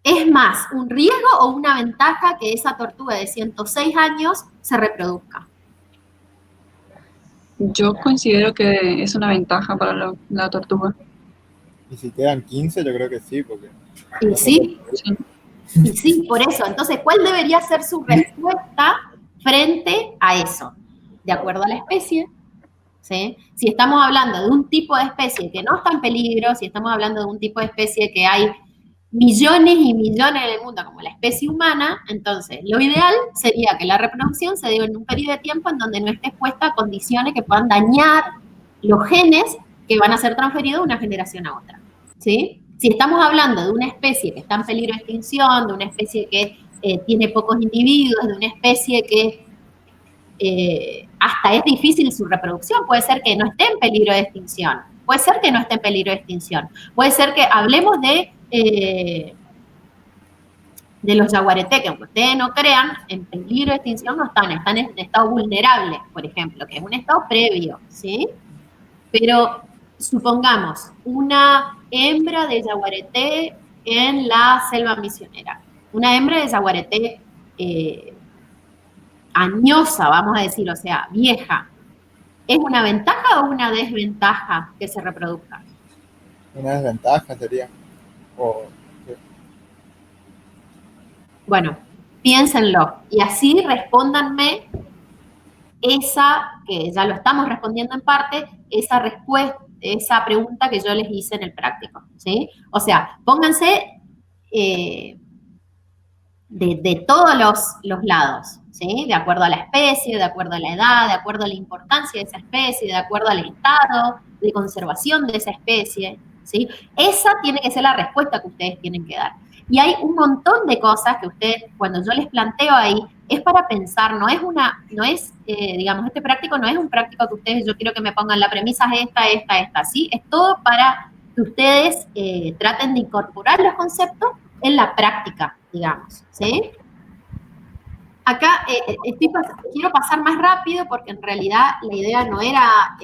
¿Es más un riesgo o una ventaja que esa tortuga de 106 años se reproduzca? Yo considero que es una ventaja para la tortuga. Y si quedan 15, yo creo que sí, porque... Y sí. Y sí, por eso. Entonces, ¿cuál debería ser su respuesta frente a eso? De acuerdo a la especie, ¿sí? Si estamos hablando de un tipo de especie que no está en peligro, si estamos hablando de un tipo de especie que hay millones y millones en el mundo, como la especie humana, entonces lo ideal sería que la reproducción se dé en un periodo de tiempo en donde no esté expuesta a condiciones que puedan dañar los genes que van a ser transferidos de una generación a otra, ¿sí? Si estamos hablando de una especie que está en peligro de extinción, de una especie que tiene pocos individuos, de una especie que hasta es difícil su reproducción, puede ser que no esté en peligro de extinción, puede ser que no esté en peligro de extinción, puede ser que hablemos de los yaguareté, que aunque ustedes no crean, en peligro de extinción no están en estado vulnerable, por ejemplo, que es un estado previo, ¿sí? Pero supongamos una hembra de yaguareté en la selva misionera, una hembra de yaguareté añosa, vamos a decir, o sea, vieja. ¿Es una ventaja o una desventaja que se reproduzca? Una desventaja sería. Bueno, piénsenlo y así respóndanme esa, que ya lo estamos respondiendo en parte, esa respuesta, esa pregunta que yo les hice en el práctico, ¿sí? O sea, pónganse de todos los lados, ¿sí? De acuerdo a la especie, de acuerdo a la edad, de acuerdo a la importancia de esa especie, de acuerdo al estado de conservación de esa especie, ¿sí? Esa tiene que ser la respuesta que ustedes tienen que dar. Y hay un montón de cosas que ustedes, cuando yo les planteo ahí, es para pensar, digamos, este práctico no es un práctico que ustedes, yo quiero que me pongan la premisa esta, ¿sí? Es todo para que ustedes traten de incorporar los conceptos en la práctica, digamos, ¿sí? Acá quiero pasar más rápido porque en realidad la idea no era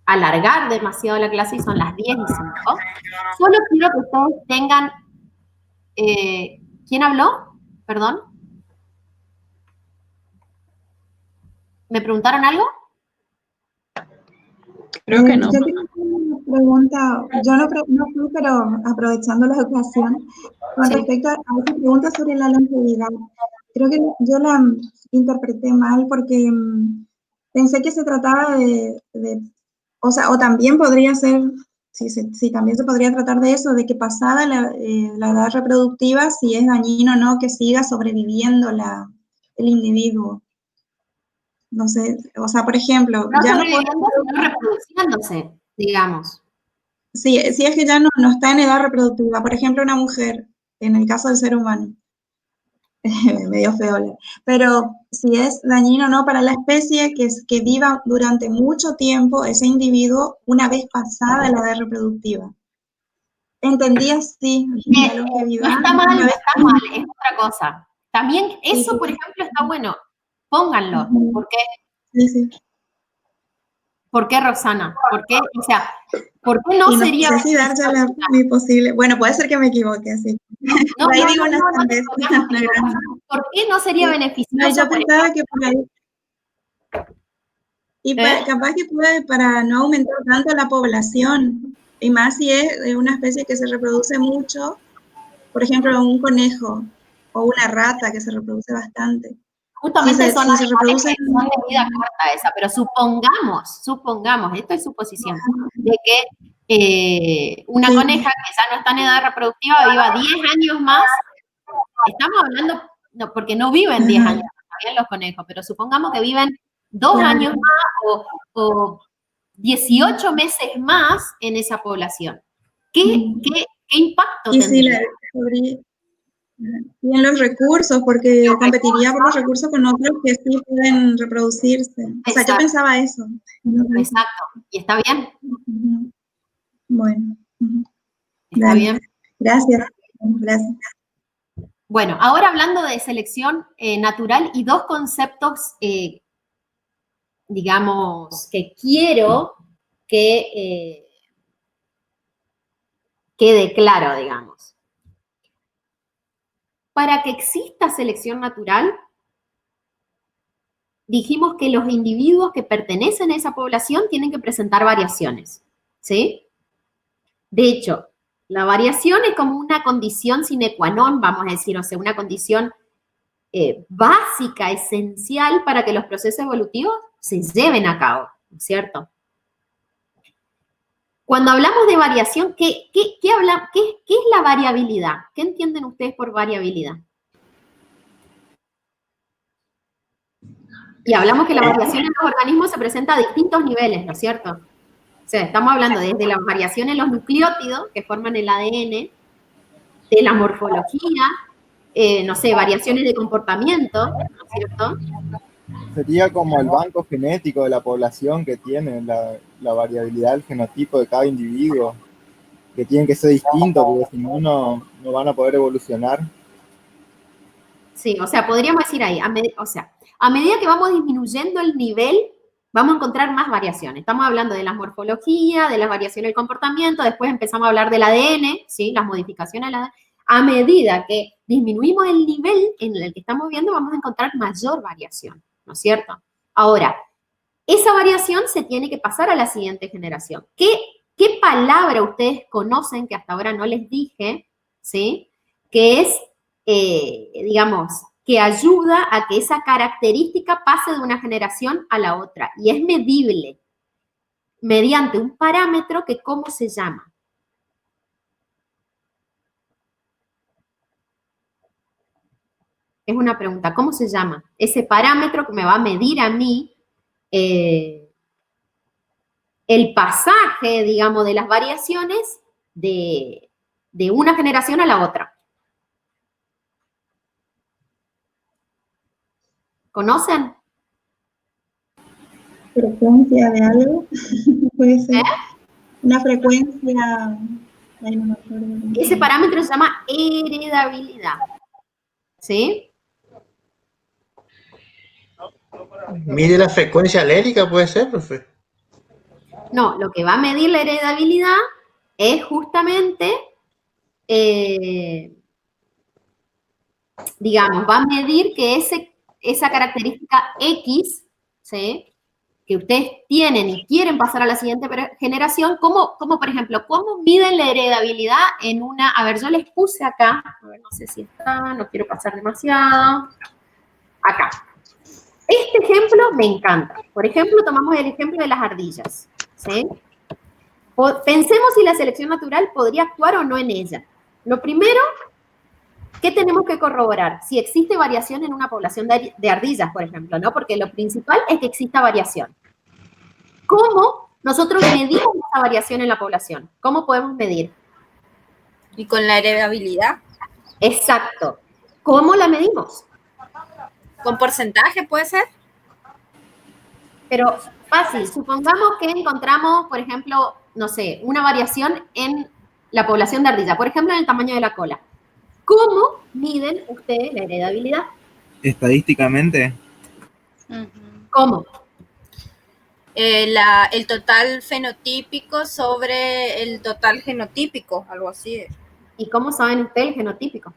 alargar demasiado la clase y son las 10:05. Solo quiero que ustedes tengan... ¿Quién habló? Perdón. ¿Me preguntaron algo? Creo que no. Yo tengo una pregunta, yo no fui, pero aprovechando la ocasión, con respecto a esa pregunta sobre la longevidad. Creo que yo la interpreté mal porque pensé que se trataba o sea, o también podría ser, si también se podría tratar de eso, de que pasada la edad reproductiva, si es dañino o no que siga sobreviviendo el individuo. No sé, o sea, por ejemplo, No ya sobreviviendo, sino reproduciéndose, digamos. si es que ya no está en edad reproductiva, por ejemplo, una mujer, en el caso del ser humano, medio feo hablar, pero si es dañino o no para la especie, que viva durante mucho tiempo ese individuo una vez pasada la edad reproductiva. ¿Entendí así? A lo que viva No está mal, una no vez está mal, es otra cosa. También eso, sí. por ejemplo, está bueno. Pónganlo. ¿Por qué? Sí, sí. ¿Por qué, Roxana? ¿Por qué? O sea, ¿por qué no Y no sería sé si dar ya mi posible. Bueno, puede ser que me equivoque, así. No, Por ahí no, digo no, una no, no te sandez. equivocas. ¿Por qué no sería No, beneficioso? yo por pensaba ejemplo? que por ahí. Y ¿Eh? capaz que puede, para no aumentar tanto la población, y más si es una especie que se reproduce mucho, por ejemplo, un conejo o una rata que se reproduce bastante. Justamente son Si se animales reproducen. que son de vida corta esa, pero supongamos, esto es suposición, de que una Sí. coneja que ya no está en edad reproductiva viva 10 años más. Estamos hablando, no, porque no viven 10 años, también los conejos, pero supongamos que viven 2 años más o 18 meses más en esa población. ¿Qué impacto Y si tendría? y en los recursos, porque competiría por los recursos con otros que sí pueden reproducirse. O sea, yo pensaba eso. Exacto. ¿Y está bien? Bueno. ¿Está Dale. bien? Gracias. Gracias. Bueno, ahora hablando de selección natural y dos conceptos, digamos, que quiero que quede claro, digamos. Para que exista selección natural, dijimos que los individuos que pertenecen a esa población tienen que presentar variaciones, ¿sí? De hecho, la variación es como una condición sine qua non, vamos a decir, o sea, una condición básica, esencial para que los procesos evolutivos se lleven a cabo, ¿no es cierto? Cuando hablamos de variación, ¿qué es la variabilidad? ¿Qué entienden ustedes por variabilidad? Y hablamos que la variación en los organismos se presenta a distintos niveles, ¿no es cierto? O sea, estamos hablando desde la variación en los nucleótidos, que forman el ADN, de la morfología, no sé, variaciones de comportamiento, ¿no es cierto? Sería como el banco genético de la población que tiene la variabilidad del genotipo de cada individuo, que tienen que ser distintos, porque si no, no van a poder evolucionar. Sí, o sea, podríamos decir ahí, a medida que vamos disminuyendo el nivel, vamos a encontrar más variaciones. Estamos hablando de la morfología, de las variaciones del comportamiento, después empezamos a hablar del ADN, ¿sí? Las modificaciones del ADN. A medida que disminuimos el nivel en el que estamos viendo, vamos a encontrar mayor variación, ¿no es cierto? Ahora, esa variación se tiene que pasar a la siguiente generación. ¿Qué palabra ustedes conocen que hasta ahora no les dije, ¿sí? Que es, digamos, que ayuda a que esa característica pase de una generación a la otra y es medible mediante un parámetro que ¿cómo se llama? Es una pregunta, ¿cómo se llama? Ese parámetro que me va a medir a mí el pasaje, digamos, de las variaciones de una generación a la otra. ¿Conocen? Frecuencia de algo, puede ser. Una frecuencia. Ay, no me acuerdo. Ese parámetro se llama heredabilidad. ¿Sí? ¿Mide la frecuencia alélica, puede ser, profe? No, lo que va a medir la heredabilidad es justamente, digamos, va a medir que esa característica X, ¿sí? Que ustedes tienen y quieren pasar a la siguiente generación, como por ejemplo, ¿cómo miden la heredabilidad en una? A ver, yo les puse acá, a ver, no sé si está, no quiero pasar demasiado. Acá. Este ejemplo me encanta. Por ejemplo, tomamos el ejemplo de las ardillas, ¿sí? Pensemos si la selección natural podría actuar o no en ella. Lo primero, ¿qué tenemos que corroborar? Si existe variación en una población de ardillas, por ejemplo, ¿no? Porque lo principal es que exista variación. ¿Cómo Nosotros medimos esa variación en la población. ¿Cómo podemos medir? Y con la heredabilidad. Exacto. ¿Cómo la medimos? ¿Con porcentaje puede ser? Pero fácil. Supongamos que encontramos, por ejemplo, no sé, una variación en la población de ardilla, por ejemplo, en el tamaño de la cola. ¿Cómo miden ustedes la heredabilidad? Estadísticamente. ¿Cómo? El total fenotípico sobre el total genotípico, algo así. ¿Y cómo saben ustedes el genotípico?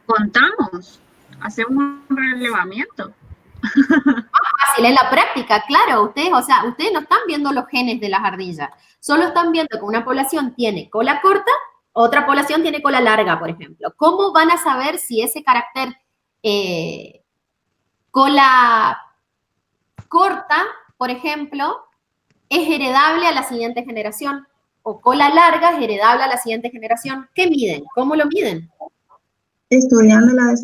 Contamos, hacemos un relevamiento. Fácil, en la práctica, claro, ustedes no están viendo los genes de las ardillas, solo están viendo que una población tiene cola corta, otra población tiene cola larga, por ejemplo. ¿Cómo van a saber si ese carácter cola corta, por ejemplo, es heredable a la siguiente generación? O cola larga es heredable a la siguiente generación. ¿Qué miden? ¿Cómo lo miden? Estudiando la